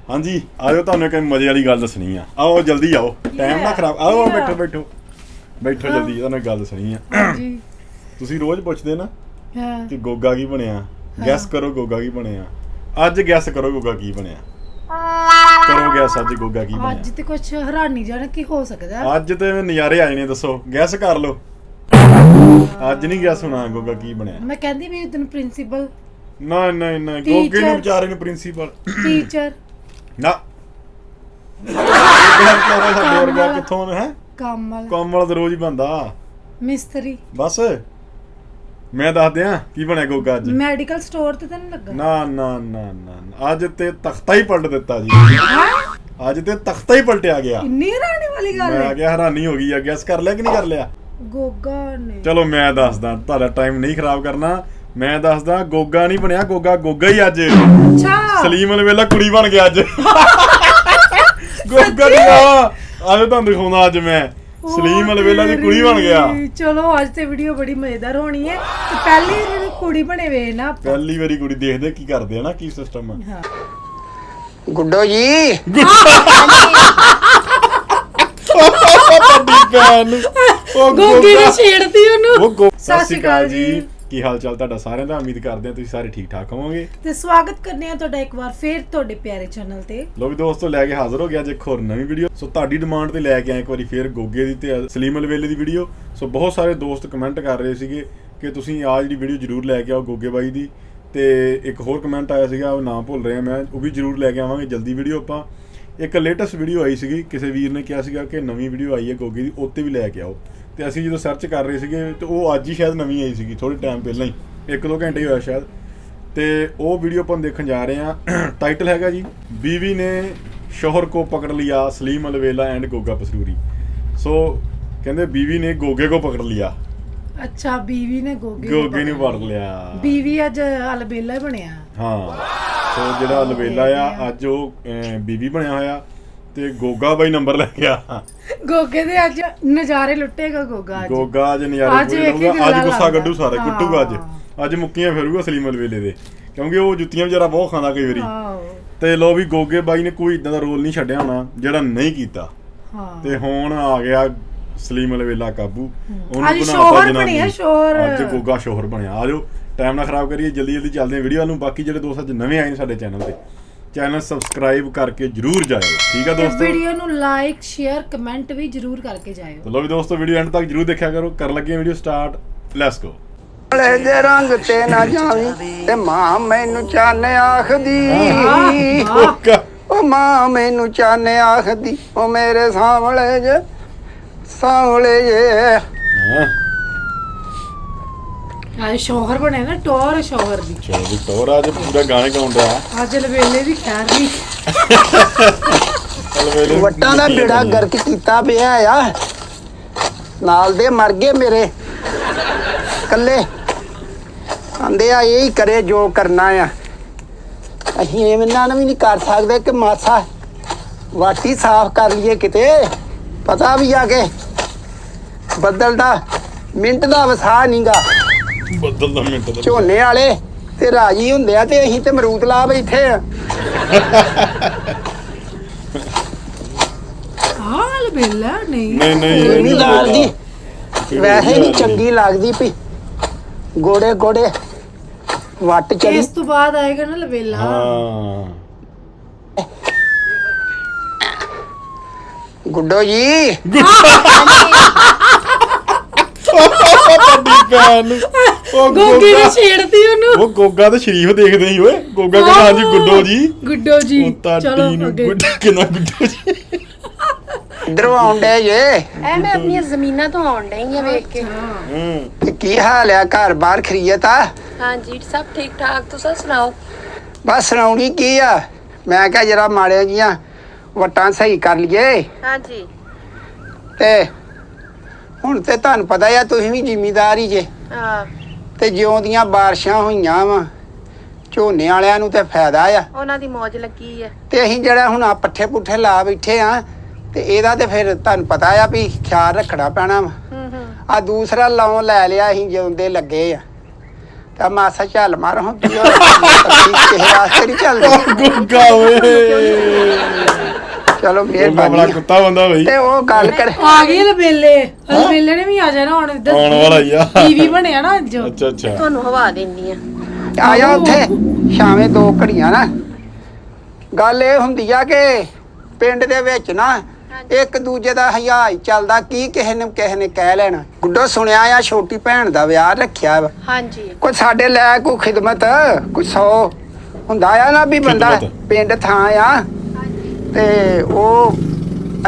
ਹਾਂਜੀ ਆਜੋ, ਤੁਹਾਨੂੰ ਇੱਕ ਮਜ਼ੇ ਵਾਲੀ ਗੱਲ ਦੱਸਣੀ ਆ। ਆਓ ਜਲਦੀ ਆਓ, ਟਾਈਮ ਨਾ ਖਰਾਬ। ਆਓ ਬੈਠੋ ਬੈਠੋ ਬੈਠੋ ਜਲਦੀ, ਤੁਹਾਨੂੰ ਇੱਕ ਗੱਲ ਦੱਸਣੀ ਆ। ਹਾਂਜੀ ਤੁਸੀਂ ਰੋਜ਼ ਪੁੱਛਦੇ ਨਾ ਹਾਂ ਕਿ ਗੋਗਾ ਕੀ ਬਣਿਆ, ਗੈਸ ਕਰੋ ਗੋਗਾ ਕੀ ਬਣਿਆ। ਅੱਜ ਗੈਸ ਕਰੋ ਗੋਗਾ ਕੀ ਬਣਿਆ। ਕਰੋ ਗੈਸ, ਅੱਜ ਗੋਗਾ ਕੀ ਬਣਿਆ। ਅੱਜ ਤੇ ਕੁਛ ਹੈਰਾਨੀ ਜਾਣਾ ਕੀ ਹੋ ਸਕਦਾ। ਅੱਜ ਤੇ ਨਜ਼ਾਰੇ ਆਏ ਨੇ, ਦੱਸੋ ਗੈਸ ਕਰ ਲਓ। ਅੱਜ ਨਹੀਂ ਗੈਸ ਹੋਣਾ ਗੋਗਾ ਕੀ ਬਣਿਆ। ਮੈਂ ਕਹਿੰਦੀ ਵੀ ਤੈਨੂੰ ਪ੍ਰਿੰਸੀਪਲ ਨਾ ਨਾ ਨਾ, ਗੋਗੇ ਨੂੰ ਵਿਚਾਰੇ ਨੂੰ ਪ੍ਰਿੰਸੀਪਲ ਟੀਚਰ ਨਾ ਸਾਡੇ ਵਰਗਾ ਕਿੱਥੋਂ ਹੈ। ਕਮਲ ਕਮਲ ਤਾਂ ਰੋਜ਼ ਹੀ ਬੰਦਾ। ਮਿਸਤਰੀ ਬਸ ਮੈਂ ਦੱਸ ਦਿਆਂ ਕੀ ਬਣਿਆ ਗੋਗਾ ਅੱਜ। ਮੈਡੀਕਲ ਸਟੋਰ ਤੇ ਤਾਂ ਨਹੀਂ ਲੱਗਾ। ਨਾ ਨਾ ਨਾ ਨਾ, ਅੱਜ ਤੇ ਤਖਤਾ ਹੀ ਪਲਟ ਦਿੱਤਾ ਜੀ। ਅੱਜ ਤੇ ਤਖਤਾ ਹੀ ਪਲਟਿਆ ਗਿਆ। ਇੰਨੀ ਹੈਰਾਨੀ ਵਾਲੀ ਗੱਲ ਮੈਂ ਹੈ। ਕਿਹਾ ਹੈਰਾਨੀ ਹੋ ਗਈ ਆ। ਗੈਸ ਕਰ ਲਿਆ ਕਿ ਨਹੀਂ ਕਰ ਲਿਆ? ਗੋਗਾ ਨੇ ਚਲੋ ਮੈਂ ਦੱਸਦਾ, ਤੁਹਾਡਾ ਟਾਈਮ ਨਹੀਂ ਖਰਾਬ ਕਰਨਾ। ਮੈਂ ਦੱਸਦਾ, ਗੋਗਾ ਨਹੀਂ ਬਣਿਆ, ਗੋਗਾ ਗੋਗਾ ਹੀ ਅੱਜ। ਅੱਛਾ ਸਲੀਮ ਅਲਵੇਲਾ ਕੁੜੀ ਬਣ ਗਿਆ ਅੱਜ। ਗੋਗਾ ਦੀ ਆਜੋ ਤੁਹਾਨੂੰ ਦਿਖਾਉਂਦਾ ਅੱਜ ਮੈਂ। ਸਲੀਮ ਅਲਵੇਲਾ ਦੀ ਕੁੜੀ ਬਣ ਗਿਆ। ਚਲੋ ਅੱਜ ਤੇ ਵੀਡੀਓ ਬੜੀ ਮਜ਼ੇਦਾਰ ਹੋਣੀ ਹੈ। ਤੇ ਪਹਿਲੀ ਵਾਰੀ ਕੁੜੀ ਬਣੇ ਵੇ ਨਾ ਆਪਾਂ। ਪਹਿਲੀ ਵਾਰੀ ਕੁੜੀ ਦੇਖਦੇ ਕੀ ਕਰਦੇ ਆ ਨਾ, ਕੀ ਸਿਸਟਮ ਆ। ਹਾਂ ਗੁੱਡੋ ਜੀ ਗੋਗੀ ਨੇ ਛੇੜਤੀ ਉਹਨੂੰ। ਸਤਿ ਸ਼੍ਰੀ ਅਕਾਲ ਜੀ, ਕੀ ਹਾਲ ਚਾਲ ਤੁਹਾਡਾ ਸਾਰਿਆਂ ਦਾ। ਉਮੀਦ ਕਰਦੇ ਹਾਂ ਤੁਸੀਂ ਸਾਰੇ ਠੀਕ ਠਾਕ ਹੋਵੋਗੇ। ਤੇ ਸਵਾਗਤ ਕਰਨੇ ਆ ਤੁਹਾਡਾ ਇੱਕ ਵਾਰ ਫੇਰ ਤੁਹਾਡੇ ਪਿਆਰੇ ਚੈਨਲ ਤੇ। ਲੋ ਵੀ ਦੋਸਤੋ, ਲੈ ਕੇ ਹਾਜ਼ਰ ਹੋ ਗਿਆ ਅੱਜ ਇੱਕ ਹੋਰ ਨਵੀਂ ਵੀਡੀਓ। ਸੋ ਤੁਹਾਡੀ ਡਿਮਾਂਡ ਤੇ ਲੈ ਕੇ ਆਏ ਇੱਕ ਵਾਰੀ ਫੇਰ ਗੋਗੇ ਦੀ ਤੇ ਸਲੀਮ ਅਲਵੇਲੇ ਦੀ ਵੀਡੀਓ। ਸੋ ਬਹੁਤ ਸਾਰੇ ਦੋਸਤ ਕਮੈਂਟ ਕਰ ਰਹੇ ਸੀਗੇ ਕਿ ਤੁਸੀਂ ਆਹ ਜਿਹੜੀ ਵੀਡੀਓ ਜ਼ਰੂਰ ਲੈ ਕੇ ਆਓ ਗੋਗੇ ਬਾਈ ਦੀ। ਤੇ ਇੱਕ ਹੋਰ ਕਮੈਂਟ ਆਇਆ ਸੀਗਾ, ਉਹ ਨਾਮ ਭੁੱਲ ਰਿਹਾ ਮੈਂ, ਉਹ ਵੀ ਜ਼ਰੂਰ ਲੈ ਕੇ ਆਵਾਂਗੇ ਜਲਦੀ ਵੀਡੀਓ ਆਪਾਂ। ਇੱਕ ਲੇਟੈਸਟ ਵੀਡੀਓ ਆਈ ਸੀਗੀ, ਕਿਸੇ ਵੀਰ ਨੇ ਕਿਹਾ ਸੀਗਾ ਕਿ ਨਵੀਂ ਵੀਡੀਓ ਆਈ ਹੈ ਗੋਗੇ ਦੀ, ਉੱਤੇ ਵੀ ਲੈ ਕੇ ਆਓ। ਤੇ ਅਸੀਂ ਜਦੋਂ ਸਰਚ ਕਰ ਰਹੇ ਸੀਗੇ ਤੇ ਉਹ ਅੱਜ ਹੀ ਸ਼ਾਇਦ ਨਵੀਂ ਆਈ ਸੀਗੀ, ਥੋੜ੍ਹੇ ਟਾਈਮ ਪਹਿਲਾਂ ਹੀ, 1-2 ਘੰਟੇ ਹੀ ਹੋਇਆ ਸ਼ਾਇਦ। ਤੇ ਉਹ ਵੀਡੀਓ ਆਪਾਂ ਦੇਖਣ ਜਾ ਰਹੇ ਹਾਂ। ਟਾਈਟਲ ਹੈਗਾ ਜੀ, ਬੀਵੀ ਨੇ ਸ਼ੋਹਰ ਕੋ ਪਕੜ ਲਿਆ, ਸਲੀਮ ਅਲਵੇਲਾ ਐਂਡ ਗੋਗਾ ਪਸਰੂਰੀ। ਸੋ ਕਹਿੰਦੇ ਬੀਵੀ ਨੇ ਗੋਗੇ ਕੋ ਪਕੜ ਲਿਆ। ਅੱਛਾ, ਬੀਵੀ ਨੇ ਗੋਗੇ ਨੂੰ ਪਕੜ ਲਿਆ। ਬੀਵੀ ਅੱਜ ਅਲਬੇਲਾ ਬਣਿਆ। ਹਾਂ, ਸੋ ਜਿਹੜਾ ਅਲਵੇਲਾ ਆ ਅੱਜ ਉਹ ਬੀਵੀ ਬਣਿਆ ਹੋਇਆ ਤੇ ਗੋਗਾ ਬਾਈ ਨੰਬਰ ਲੈ ਗਿਆ। ਗੋਗੇ ਦੇ ਅੱਜ ਨਜ਼ਾਰੇ ਲੁੱਟੇਗਾ ਗੋਗਾ। ਗੋਗਾ ਅੱਜ ਨਜ਼ਾਰੇ ਲਊਗਾ। ਅੱਜ ਗੁੱਸਾ ਕੱਢੂ ਸਾਰਾ, ਕੁੱਟੂਗਾ ਅੱਜ ਮੁੱਕੀਆਂ ਫੇਰੂਗਾ ਸਲੀਮ ਅਲਵੇਲੇ ਦੇ, ਕਿਉਂਕਿ ਉਹ ਜੁੱਤੀਆਂ ਵਿਚਾਰਾ ਬਹੁਤ ਖਾਂਦਾ ਕਈ ਵਾਰੀ। ਤੇ ਲੋ ਵੀ ਗੋਗੇ ਬਾਈ ਨੇ ਕੋਈ ਇਦਾਂ ਦਾ ਰੋਲ ਨਹੀਂ ਛੱਡਿਆ ਹੋਣਾ ਜਿਹੜਾ ਨਹੀਂ ਕੀਤਾ। ਤੇ ਹੁਣ ਆ ਗਿਆ ਸਲੀਮ ਅਲਵੇਲਾ ਕਾਬੂ। ਅੱਜ ਸ਼ੋਹਰ ਬਣਿਆ, ਸ਼ੋਹਰ। ਅੱਜ ਗੋਗਾ ਸ਼ੋਹਰ ਬਣਿਆ। ਆਜੋ ਟਾਈਮ ਨਾ ਖਰਾਬ ਕਰੀਏ, ਜਲਦੀ ਜਲਦੀ ਚੱਲਦੇ ਹਾਂ ਵੀਡੀਓ ਨੂੰ। ਬਾਕੀ ਜਿਹੜੇ ਦੋਸਤ ਅੱਜ ਨਵੇਂ ਆਏ ਨੇ ਸਾਡੇ ਚੈਨਲ ਤੇ, ਚੈਨਲ ਸਬਸਕ੍ਰਾਈਬ ਕਰਕੇ ਜਰੂਰ ਜਾਇਓ, ਠੀਕ ਆ ਦੋਸਤੋ। ਵੀਡੀਓ ਨੂੰ ਲਾਈਕ ਸ਼ੇਅਰ ਕਮੈਂਟ ਵੀ ਜਰੂਰ ਕਰਕੇ ਜਾਇਓ। ਚਲੋ ਵੀ ਦੋਸਤੋ, ਵੀਡੀਓ ਐਂਡ ਤੱਕ ਜਰੂਰ ਦੇਖਿਆ ਕਰੋ। ਕਰ ਲੱਗੇ ਵੀਡੀਓ ਸਟਾਰਟ, ਲੈਟਸ ਗੋ। ਲੈ ਜੇ ਰੰਗ ਤੇ ਨਾ ਜਾਵੀਂ ਤੇ ਮਾਂ ਮੈਨੂੰ ਚੰਨ ਆਖਦੀ। ਉਹ ਮਾਂ ਮੈਨੂੰ ਚੰਨ ਆਖਦੀ, ਉਹ ਮੇਰੇ ਸਾਹਮਣੇ ਜੇ ਅੱਜ ਸ਼ੋਹਰ ਬਣਿਆ ਨਾ, ਟੋਰ ਸ਼ੋਹਰ ਦੀ। ਚਲੋ ਵੀ ਟੋਰ ਅੱਜ ਪੂਰਾ ਗਾਣੇ ਗਾਉਣ ਰਿਹਾ। ਅੱਜ ਲਵੇਲੇ ਦੀ ਖੈਰ ਨਹੀਂ। ਵੱਟਾਂ ਦਾ ਬੇੜਾ ਗਰਕ ਕੀਤਾ ਪਿਆ ਆ, ਨਾਲ ਦੇ ਮਰ ਗਏ ਮੇਰੇ ਕੱਲੇ। ਆਂਦੇ ਆ ਇਹ ਹੀ ਕਰੇ ਜੋ ਕਰਨਾ ਆ। ਅਸੀਂ ਇਹਨਾਂ ਨੂੰ ਵੀ ਨਹੀਂ ਕਰ ਸਕਦੇ ਕਿ ਮਾਸਾ ਵਾਟੀ ਸਾਫ਼ ਕਰ ਲਈਏ ਕਿਤੇ। ਪਤਾ ਵੀ ਆ ਕੇ ਬੱਦਲ ਦਾ ਮਿੰਟ ਦਾ ਵਸਾ ਨਹੀਂਗਾ। ਬੱਦਲ ਦਾ ਮਿੰਟ ਦਾ ਝੋਨੇ ਵਾਲੇ ਤੇ ਰਾਜੀ ਹੁੰਦੇ ਆ ਤੇ ਅਸੀਂ ਤੇ ਮਰੂਦ ਲਾ ਬੈਠੇ ਆ। ਲਵੇਲਾ ਨਹੀਂ ਨਹੀਂ ਲੱਗਦੀ, ਵੈਸੇ ਨਹੀਂ ਚੰਗੀ ਲੱਗਦੀ ਪਈ। ਗੋੜੇ ਗੋੜੇ ਵੱਟ ਚੜੀ। ਇਸ ਤੋਂ ਬਾਅਦ ਆਏਗਾ ਨਾ ਲਵੇਲਾ। ਹਾਂ ਗੁੱਡੋ ਜੀ ਗੋਗੀ ਨੇ ਛੇੜਤੀ ਉਹਨੂੰ। ਉਹ ਗੋਗਾ ਤੇ ਸ਼ਰੀਫ ਦੇਖਦੇ ਸੀ ਓਏ। ਗੋਗਾ ਕਹਿੰਦਾ ਹਾਂਜੀ ਗੁੱਡੋ ਜੀ। ਗੁੱਡੋ ਜੀ ਚਲੋ ਕਿੰਨਾ ਗੁੱਡੋ ਜੀ। ਇਧਰੋਂ ਆਉਂਦੇ ਜੇ ਐ ਮੈਂ ਆਪਣੀਆਂ ਜ਼ਮੀਨਾਂ ਤੋਂ ਆਉਣ ਡਈ ਆ ਵੇਖ ਕੇ। ਤੇ ਕੀ ਹਾਲ ਆ? ਘਰ ਬਾਹਰ ਖਰੀਅਤ ਆ? ਹਾਂਜੀ ਸਭ ਠੀਕ ਠਾਕ, ਤੁਸੀਂ ਸੁਣਾਓ? ਬਸ ਸੁਣਾਉਣੀ ਕੀ ਆ, ਮੈਂ ਕਿਹਾ ਜਰਾ ਮਾੜੀਆਂ ਜੀਆਂ ਵਟਾਂ ਸਹੀ ਕਰ ਲਈਏ। ਹਾਂਜੀ ਤੇ ਹੁਣ ਤੇ ਤੁਹਾਨੂੰ ਪਤਾ ਆ, ਤੁਸੀਂ ਵੀ ਜ਼ਿਮੀਦਾਰ ਹੀ ਜੇ। ਹਾਂ, ਤੇ ਜਿਉਂ ਦੀਆਂ ਬਾਰਿਸ਼ਾਂ ਹੋਈਆਂ ਵਾ, ਝੋਨੇ ਵਾਲਿਆਂ ਨੂੰ ਤੇ ਫਾਇਦਾ ਆ। ਉਹਨਾਂ ਦੀ ਮੌਜ ਲੱਗੀ ਆ। ਤੇ ਅਸੀਂ ਜਿਹੜਾ ਹੁਣ ਆ ਪੱਠੇ ਪੁੱਠੇ ਲਾ ਬੈਠੇ ਆ, ਤੇ ਇਹਦਾ ਤੇ ਫਿਰ ਤੁਹਾਨੂੰ ਪਤਾ ਆ ਵੀ ਖਿਆਲ ਰੱਖਣਾ ਪੈਣਾ ਵਾ। ਆ ਦੂਸਰਾ ਲਾਉਣ ਲੈ ਲਿਆ ਅਸੀਂ ਜਿਉਂਦੇ ਲੱਗੇ ਆ। ਤਾਂ ਮਾਸਾ ਚੱਲ ਮਾਰ ਹੁਣ ਕਿਸੇ ਵਾਸਤੇ ਨਹੀਂ ਚੱਲਦੀ। ਗੋਗਾ ਓਏ ਚਲੋ ਗੋਗਾ ਬੜਾ ਮਿਹਰਬਾਨੀ ਕੁੱਤਾ ਬੰਦਾ ਬਈ। ਤੇ ਉਹ ਗੱਲ ਕਰ ਆ ਗਈ ਲਬੇਲੇ ਲਬੇਲੇ ਨੇ ਵੀ ਆ ਜਾਣਾ ਹੁਣ ਇੱਧਰ ਆਉਣ ਵਾਲਾ ਹੀ ਆ। ਟੀਵੀ ਬਣਿਆ ਨਾ ਅੱਜ ਅੱਛਾ ਅੱਛਾ। ਤੁਹਾਨੂੰ ਹਵਾ ਦਿੰਦੀ ਆ। ਆਇਆ ਉੱਥੇ ਸ਼ਾਮੇ 2 ਘੜੀਆਂ ਨਾ। ਗੱਲ ਇਹ ਹੁੰਦੀ ਆ ਕਿ ਪਿੰਡ ਦੇ ਵਿੱਚ ਨਾ ਇੱਕ ਦੂਜੇ ਦਾ ਹਯਾ ਹੀ ਚੱਲਦਾ, ਕੀ ਕਿਸੇ ਨੇ ਕਹਿ ਲੈਣਾ। ਗੁੱਡੋ ਸੁਣਿਆ ਆ ਛੋਟੀ ਭੈਣ ਦਾ ਵਿਆਹ ਰੱਖਿਆ ਵਾ, ਹਾਂਜੀ ਕੋਈ ਸਾਡੇ ਲੈ ਕੋਈ ਖਿਦਮਤ ਕੋਈ 100 ਹੁੰਦਾ ਆ ਨਾ ਵੀ ਬੰਦਾ ਖਿਦਮਤ। ਪਿੰਡ ਥਾਂ ਆ ਤੇ ਉਹ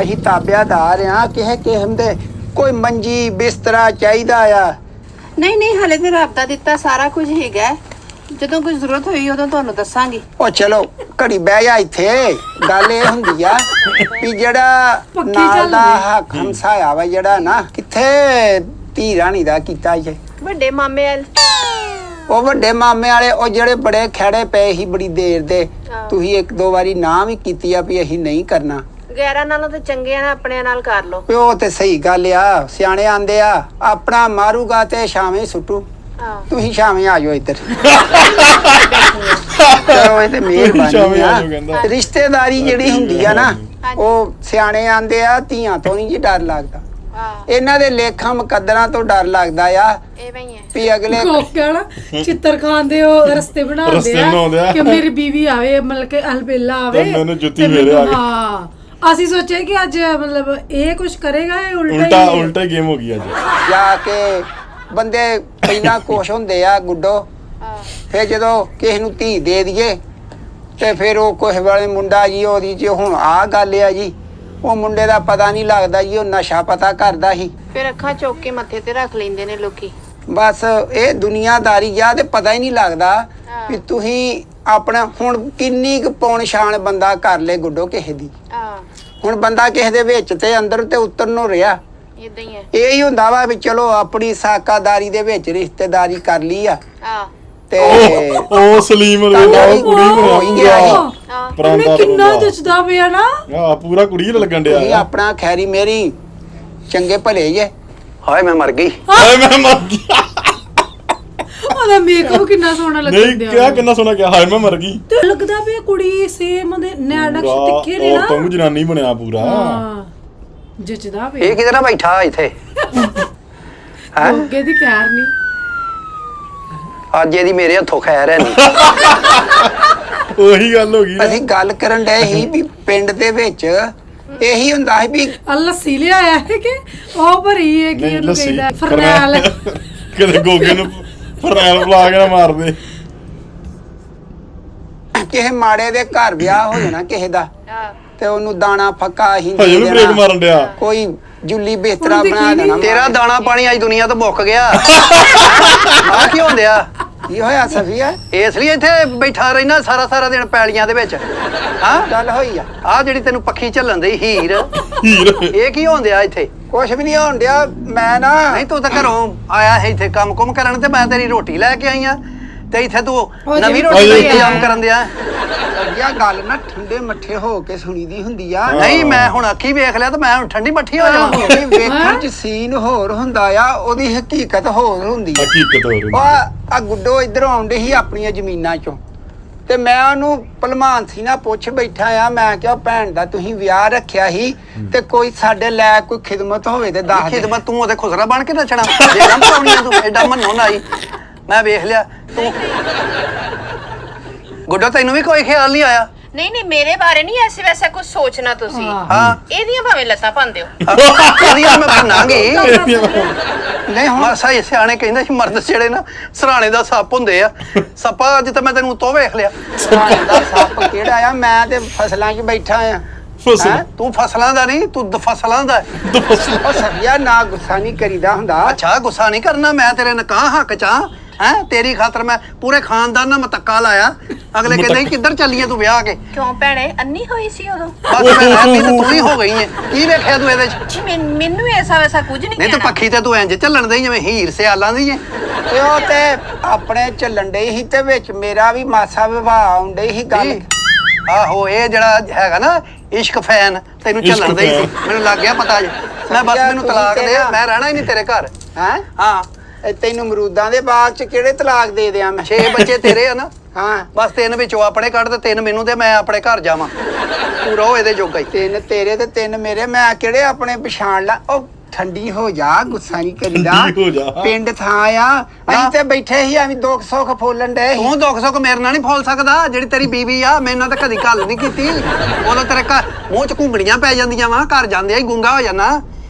ਅਸੀਂ ਤਾਬਿਆਦਾਰ ਆ ਕਿਸੇ ਕਿਸਮ ਦੇ, ਕੋਈ ਮੰਜੀ ਬਿਸਤਰਾ ਚਾਹੀਦਾ ਆ। ਨਹੀਂ ਹਲੇ ਤੇ ਰੱਬ ਦਾ ਦਿੱਤਾ ਸਾਰਾ ਕੁਝ ਹੈਗਾ ਹੈ। ਜਦੋਂ ਕੋਈ ਜ਼ਰੂਰਤ ਹੋਈ ਉਦੋਂ ਤੁਹਾਨੂੰ ਦੱਸਾਂਗੀ। ਉਹ ਚਲੋ ਘੜੀ ਬਹਿ ਜਾ ਇੱਥੇ। ਗੱਲ ਇਹ ਹੁੰਦੀ ਆ ਵੀ ਜਿਹੜਾ ਪੱਕੀ ਨਾਲ ਚੱਲ ਦਾ ਰਹੀ। ਹੱਕ ਹਮਸਾਇਆ ਵਾ ਜਿਹੜਾ ਨਾ, ਕਿੱਥੇ ਧੀ ਰਾਣੀ ਦਾ ਕੀਤਾ ਜੇ। ਵੱਡੇ ਮਾਮੇ ਵਾਲ ਉਹ ਵੱਡੇ ਮਾਮੇ ਵਾਲੇ ਉਹ ਜਿਹੜੇ ਬੜੇ ਖੜੇ ਪਏ ਸੀ ਬੜੀ ਦੇਰ ਦੇ, ਤੁਸੀਂ 1-2 ਵਾਰੀ ਨਾ ਵੀ ਕੀਤੀ ਆ ਵੀ ਅਸੀਂ ਨਹੀਂ ਕਰਨਾ। ਗੈਰਾਂ ਨਾਲੋਂ ਤੇ ਚੰਗੇ ਆ ਨਾ ਆਪਣੇ ਨਾਲ ਕਰ ਲੋ। ਵੀ ਉਹ ਤੇ ਸਹੀ ਗੱਲ ਆ, ਸਿਆਣੇ ਆਂਦੇ ਆ ਆਪਣਾ ਮਾਰੂਗਾ ਤੇ ਛਾਵੇਂ ਸੁੱਟੂ। ਤੁਸੀਂ ਛਾਵੇਂ ਆ ਜਾਓ ਇੱਧਰ। ਚਲੋ ਇਹ ਤੇ ਛਾਵੇਂ ਮਿਹਰਬਾਨੀ ਆ ਆ। ਜਾਓ ਕਹਿੰਦਾ। ਰਿਸ਼ਤੇਦਾਰੀ ਜਿਹੜੀ ਹੁੰਦੀ ਆ ਨਾ, ਉਹ ਸਿਆਣੇ ਆਂਦੇ ਆ ਧੀਆਂ ਤੋਂ ਨਹੀਂ ਜੀ ਡਰ ਲੱਗਦਾ, ਇਹਨਾਂ ਦੇ ਲੇਖਾਂ ਮੁਕੱਦਰਾਂ ਤੋਂ ਡਰ ਲੱਗਦਾ ਆ ਐਵੇਂ ਹੀ ਹੈ। ਵੀ ਅਗਲੇ ਕੋਕਿਆ ਨਾ ਚਿੱਤਰ ਖਾਂਦੇ ਉਹ ਰਸਤੇ ਬਣਾਉਂਦੇ ਰਸਤੇ ਬਣਾਉਂਦੇ ਆ। ਕਿ ਮੇਰੀ ਬੀਵੀ ਆਵੇ, ਮਤਲਬ ਕਿ ਅਲਬੇਲਾ ਆਵੇ ਤੇ ਮੈਨੂੰ ਜੁੱਤੀ ਤੇ ਮੇਰੇ ਆ ਗਈ। ਹਾਂ ਅਸੀਂ ਸੋਚਿਆ ਕਿ ਅੱਜ ਮਤਲਬ ਇਹ ਕੁਝ ਕਰੇਗਾ, ਇਹ ਉਲਟਾ ਹੀ ਉਲਟਾ ਗੇਮ ਹੋ ਗਈ ਅੱਜ। ਜਾ ਕੇ ਬੰਦੇ ਪਹਿਲਾਂ ਖੁਸ਼ ਹੁੰਦੇ ਆ ਗੁੱਡੋ, ਫਿਰ ਜਦੋਂ ਕਿਸੇ ਨੂੰ ਧੀ ਦੇ ਦਈਏ ਤੇ ਫਿਰ ਉਹ ਕੁਛ ਵਾਲੇ ਮੁੰਡਾ ਜੀ ਉਹਦੀ ਜੀ ਹੁਣ ਆਹ ਗੱਲ ਆ ਜੀ, ਉਹ ਮੁੰਡੇ ਦਾ ਪਤਾ ਨਹੀਂ ਲੱਗਦਾ ਜੀ, ਉਹ ਨਸ਼ਾ ਪਤਾ ਕਰਦਾ ਸੀ। ਫਿਰ ਅੱਖਾਂ ਚੁੱਕ ਕੇ ਮੱਥੇ ਤੇ ਰੱਖ ਲੈਂਦੇ ਨੇ ਲੋਕੀ। ਬਸ ਇਹ ਦੁਨੀਆਦਾਰੀ ਆ ਤੇ ਪਤਾ ਹੀ ਨਹੀਂ ਲੱਗਦਾ ਵੀ ਤੁਸੀਂ ਆਪਣਾ ਹੁਣ ਕਿੰਨੀ ਕੁ ਪੌਣ ਸ਼ਾਨ ਬੰਦਾ ਕਰ ਲੇ ਗੁੱਡੋ ਕਿਸੇ ਦੀ। ਹੁਣ ਬੰਦਾ ਕਿਸੇ ਦੇ ਵਿੱਚ ਤੇ ਅੰਦਰ ਤੇ ਉਤਰ ਨੂੰ ਰਿਹਾ। ਇਦਾਂ ਹੀ ਹੈ। ਇਹ ਹੀ ਹੁੰਦਾ ਵਾ ਵੀ ਚਲੋ ਆਪਣੀ ਸਾਕਾਦਾਰੀ ਦੇ ਵਿੱਚ ਰਿਸ਼ਤੇਦਾਰੀ ਕਰ ਲਈ ਆ ਤੇ ਉਹ ਸਲੀਮ ਤੁਹਾਡਾ ਵੀ ਕੁੜੀ ਹੋ ਹੀ ਗਿਆ ਸੀ। ਉਹਨੇ ਕਿੰਨਾ ਜੱਜਦਾ ਪਿਆ ਨਾ। ਆ ਪੂਰਾ ਕੁੜੀ ਲੱਗਣ ਤੁਸੀਂ ਡਿਆ। ਆਪਣਾ ਖੈਰੀ ਮੇਰੀ ਚੰਗੇ ਭਲੇ ਜੇ। ਹਾਏ ਮੈਂ ਮਰ ਗਈ। ਹਾਏ ਮੈਂ ਮਰ ਗਿਆ। ਉਹਦਾ ਮੇਕਅਪ ਕਿੰਨਾ ਸੋਹਣਾ ਲੱਗਦਾ ਨਹੀਂ ਕਿਹਾ ਕਿੰਨਾ ਸੋਹਣਾ ਕਿਹਾ, ਹਾਏ ਮੈਂ ਮਰ ਗਈ। ਤੇ ਲੱਗਦਾ ਪਿਆ ਕੁੜੀ ਸੇਮ ਦੇ ਨੈਣਕ ਤਿੱਖੇ ਨੇ ਉਹ ਨਾ। ਤੰਗ ਜਨਾਨੀ ਬਣਿਆ ਪੂਰਾ। ਹਾਂ ਜੱਜਦਾ ਪਿਆ। ਇਹ ਕਿਧਰ ਨਾ ਬੈਠਾ ਇੱਥੇ ਹੈ? ਅੱਗੇ ਦੀ ਖੈਰ ਨਹੀਂ। ਅੱਜ ਇਹਦੀ ਮੇਰੇ ਹੱਥੋਂ ਖੈਰ ਹੈ ਨਹੀਂ। ਉਹੀ ਗੱਲ ਹੋ ਗਈ ਨਾ। ਅਸੀਂ ਗੱਲ ਕਰਨ ਡਏ ਸੀ ਵੀ ਪਿੰਡ ਦੇ ਵਿੱਚ ਇਹੀ ਹੁੰਦਾ ਸੀ ਵੀ ਆ ਲੱਸੀ ਲਿਆਇਆ ਹੈ ਕਿ ਉਹ ਭਰੀ ਹੈ ਕਿ ਨਹੀਂ, ਉਹਨੂੰ ਲੱਸੀ, ਕਹਿੰਦਾ ਫਰਨੈਲ। ਕਿਤੇ ਗੋਗੇ ਨੂੰ ਫਰਨੈਲ ਬੁਲਾ ਕੇ ਨਾ ਮਾਰ ਦੇ। ਕਿਸੇ ਮਾੜੇ ਦੇ ਘਰ ਵਿਆਹ ਹੋ ਜਾਣਾ ਕਿਸੇ ਦਾ ਤੇ ਉਹਨੂੰ ਦਾਣਾ ਫੱਕਾ ਹੀ ਹਜੇ ਵੀ ਬ੍ਰੇਕ ਮਾਰਨ ਡਿਆ। ਕੋਈ ਜੁੱਲੀ ਬਿਸਤਰਾ ਹੁਣ ਬਣਾ ਦੇਖੀ ਦੇਣਾ। ਨੀ। ਤੇਰਾ ਦਾਣਾ ਪਾਣੀ ਅੱਜ ਦੁਨੀਆ ਤੋਂ ਮੁੱਕ ਗਿਆ। ਆ ਕੀ ਹੁੰਦਿਆ? ਕੀ ਹੋਇਆ ਸਫੀਆ? ਇਸ ਲਈ ਇੱਥੇ ਬੈਠਾ ਰਹਿਣਾ ਸਾਰਾ ਦਿਨ ਪੈਲੀਆਂ ਦੇ ਵਿੱਚ। ਹਾਂ ਗੱਲ ਹੋਈ ਆ? ਆ ਜਿਹੜੀ ਤੈਨੂੰ ਪੱਖੀ ਝੱਲਣ ਦੀ ਹੀਰ, ਹੀਰ ਇਹ ਕੀ ਹੁੰਦਿਆ ਇੱਥੇ? ਕੁਛ ਵੀ ਨਹੀਂ ਹੋਣ ਡਿਆ। ਮੈਂ ਨਾ ਨਹੀਂ ਤੂੰ ਤਾਂ ਘਰੋਂ ਆਇਆ ਹੈ ਇੱਥੇ ਕੰਮ ਕਰਨ, ਤੇ ਮੈਂ ਤੇਰੀ ਰੋਟੀ ਲੈ ਕੇ ਆਈ ਆ ਤੇ ਇੱਥੇ ਤੂੰ ਨਵੀਂ ਰੋਟੀ ਦਾ ਇੰਤਜ਼ਾਮ ਕਰਨ ਦਿਆ। ਸਫੀਆ ਗੱਲ ਨਾ ਠੰਡੇ ਮੱਠੇ ਹੋ ਕੇ ਸੁਣੀਦੀ ਹੁੰਦੀ ਆ। ਨਹੀਂ ਮੈਂ ਹੁਣ ਅੱਖੀ ਵੇਖ ਲਿਆ ਤੇ ਮੈਂ ਹੁਣ ਠੰਡੀ ਮੱਠੀ ਹੋ ਜਾਵਾਂ। ਉਹਦੀ ਵੇਖਣ ਚ ਸੀਨ ਹੋਰ ਹੁੰਦਾ ਆ, ਉਹਦੀ ਹਕੀਕਤ ਹੋਰ ਹੁੰਦੀ ਆ। ਹਕੀਕਤ ਹੋ ਰਹੀ। ਆ ਗੁੱਡੋ ਇਧਰੋਂ ਆਉਂਦੇ ਸੀ ਆਪਣੀਆਂ ਜ਼ਮੀਨਾਂ ਚੋਂ ਤੇ ਮੈਂ ਉਹਨੂੰ ਭਲਮਾਨ ਸੀ ਨਾ ਪੁੱਛ ਬੈਠਾ ਆ। ਮੈਂ ਕਿਹਾ ਭੈਣ ਦਾ ਤੁਸੀਂ ਵਿਆਹ ਰੱਖਿਆ ਸੀ ਤੇ ਕੋਈ ਸਾਡੇ ਲੈ ਕੋਈ ਖਿਦਮਤ ਹੋਵੇ ਤੇ ਦੱਸ ਦੇ। ਖਿਦਮਤ ਤੂੰ ਉਹਦੇ ਖੁਸਰਾ ਬਣ ਕੇ ਨੱਚਣਾ ਜੇ ਨਾ ਪਾਉਣੀਆਂ ਤੂੰ ਐਡਾ ਮੰਨੋ ਨਾ ਆਈ। ਮੈਂ ਵੇਖ ਲਿਆ ਤੂੰ ਗੁੱਡੋ ਤੈਨੂੰ ਵੀ ਕੋਈ ਖਿਆਲ ਨਹੀਂ ਆਇਆ? ਨਹੀਂ ਮੇਰੇ ਬਾਰੇ ਨਹੀਂ ਐਸੇ ਵੈਸਾ ਕੁਝ ਸੋਚਣਾ ਤੁਸੀਂ। ਹਾਂ ਇਹਦੀਆਂ ਭਾਵੇਂ ਲੱਤਾਂ ਭੰਨਦੇ ਹੋ। ਕਦੀਆਂ ਮੈਂ ਭੰਨਾਂਗੀ। ਨਹੀਂ ਹੁਣ ਮਾਸਾ ਇਹ ਸਿਆਣੇ ਕਹਿੰਦੇ ਸੀ ਮਰਦ ਜਿਹੜੇ ਨਾ ਸਰਾਣੇ ਦਾ ਸੱਪ ਹੁੰਦੇ ਆ। ਸੱਪਾ ਅੱਜ ਤਾਂ ਮੈਂ ਤੈਨੂੰ ਤੋਂ ਵੇਖ ਲਿਆ। ਸਰਾਣੇ ਦਾ ਸੱਪ ਕਿਹੜਾ ਆ? ਮੈਂ ਤੇ ਫਸਲਾਂ 'ਚ ਬੈਠਾ ਆ। ਫਸਲ ਤੂੰ ਫਸਲਾਂ ਦਾ ਨਹੀਂ, ਤੂੰ ਫਸਲਾਂ ਦਾ। ਉਹ ਸਭਿਆ ਨਾ ਗੁੱਸਾ ਨਹੀਂ ਕਰੀਦਾ ਹੁੰਦਾ। ਅੱਛਾ ਗੁੱਸਾ ਨਹੀਂ ਕਰਨਾ, ਮੈਂ ਤੇਰੇ ਨਕਾਹ ਹੱਕ ਚ ਆ। ਤੇਰੀ ਖਾਤਰ ਮੈਂ ਪੂਰੇ ਖਾਨਦਾਨ ਨਾਲ ਮਤੱਕਾ ਲਾਇਆ। ਅਗਲੇ ਕਹਿੰਦੇ ਕਿੱਧਰ ਚੱਲੀਏ ਤੂੰ ਵਿਆਹ ਕੇ? ਕਿਉਂ ਭੈਣੇ ਅੰਨੀ ਹੋਈ ਸੀ ਉਦੋਂ? ਬਸ ਮੈਂ ਰਹਿੰਦੀ ਤੇ ਤੂੰ ਹੀ ਹੋ ਗਈ ਏ। ਕੀ ਵੇਖਿਆ ਤੂੰ ਇਹਦੇ ਚ? ਜੀ ਮੈਨੂੰ ਐਸਾ ਵੈਸਾ ਕੁਝ ਨਹੀਂ ਨਹੀਂ ਤਾਂ ਪੱਖੀ ਤੇ ਤੂੰ ਇੰਜ ਝੱਲਣ ਦੇ ਜਿਵੇਂ ਹੀਰ ਸਿਆਲਾਂ ਦੀ ਏ। ਤੇ ਉਹ ਤੇ ਆਪਣੇ ਚੱਲਣ ਡੇ ਸੀ ਤੇ ਵਿੱਚ ਮੇਰਾ ਵੀ ਮਾਸਾ ਵਿਵਾਹ ਆਉਂਦੇ ਸੀ ਗੱਲ। ਆਹੋ ਇਹ ਜਿਹੜਾ ਹੈਗਾ ਨਾ ਇਸ਼ਕ ਫੈਨ ਤੈਨੂੰ ਝੱਲਣ ਦੇ ਹੀ ਸੀ। ਮੈਨੂੰ ਲੱਗ ਗਿਆ ਪਤਾ ਜੇ। ਮੈਂ ਬਸ ਮੈਨੂੰ ਤਲਾਕ ਦੇ, ਮੈਂ ਰਹਿਣਾ ਹੀ ਨਹੀਂ ਤੇਰੇ ਘਰ। ਹੈ ਹਾਂ ਤੈਨੂੰ ਅਮਰੂਦਾਂ ਦੇ ਬਾਗ 'ਚ ਕਿਹੜੇ ਤਲਾਕ ਦੇ ਦਿਆਂ ਮੈਂ? 6 ਬੱਚੇ ਤੇਰੇ ਆ ਨਾ। ਹਾਂ ਬਸ 3 ਵਿੱਚੋਂ ਆਪਣੇ ਕੱਢ ਤੇ 3 ਮੈਨੂੰ ਦੇ ਮੈਂ ਆਪਣੇ ਘਰ ਜਾਵਾਂ ਤੂੰ ਰਹੋ ਇਹਦੇ ਜੋਗਾ ਹੀ 3 ਤੇਰੇ ਤੇ 3 ਮੇਰੇ ਮੈਂ ਕਿਹੜੇ ਆਪਣੇ ਪਛਾਣ ਲਾ ਉਹ ਠੰਡੀ ਹੋ ਜਾ ਗੁੱਸਾ ਨਹੀਂ ਕਰੀਦਾ ਠੰਡੀ ਹੋ ਜਾ। ਪਿੰਡ ਥਾਂ ਆ ਅਸੀਂ ਤੇ ਬੈਠੇ ਸੀ ਐਵੇਂ ਦੁੱਖ ਸੁੱਖ ਫੋਲਣ ਡਏ ਸੀ ਤੂੰ ਦੁੱਖ ਸੁੱਖ ਮੇਰੇ ਨਾਲ ਨਹੀਂ ਫੋਲ ਸਕਦਾ ਜਿਹੜੀ ਤੇਰੀ ਬੀਬੀ ਆ ਮੇਰੇ ਨਾਲ ਤਾਂ ਕਦੀ ਗੱਲ ਨਹੀਂ ਕੀਤੀ ਉਦੋਂ ਤੇਰੇ ਘਰ ਮੂੰਹ 'ਚ ਘੁੰਗਣੀਆਂ ਪੈ ਜਾਂਦੀਆਂ ਵਾ ਘਰ ਜਾਂਦੇ ਹੀ ਗੁੰਗਾ ਹੋ ਜਾਣਾ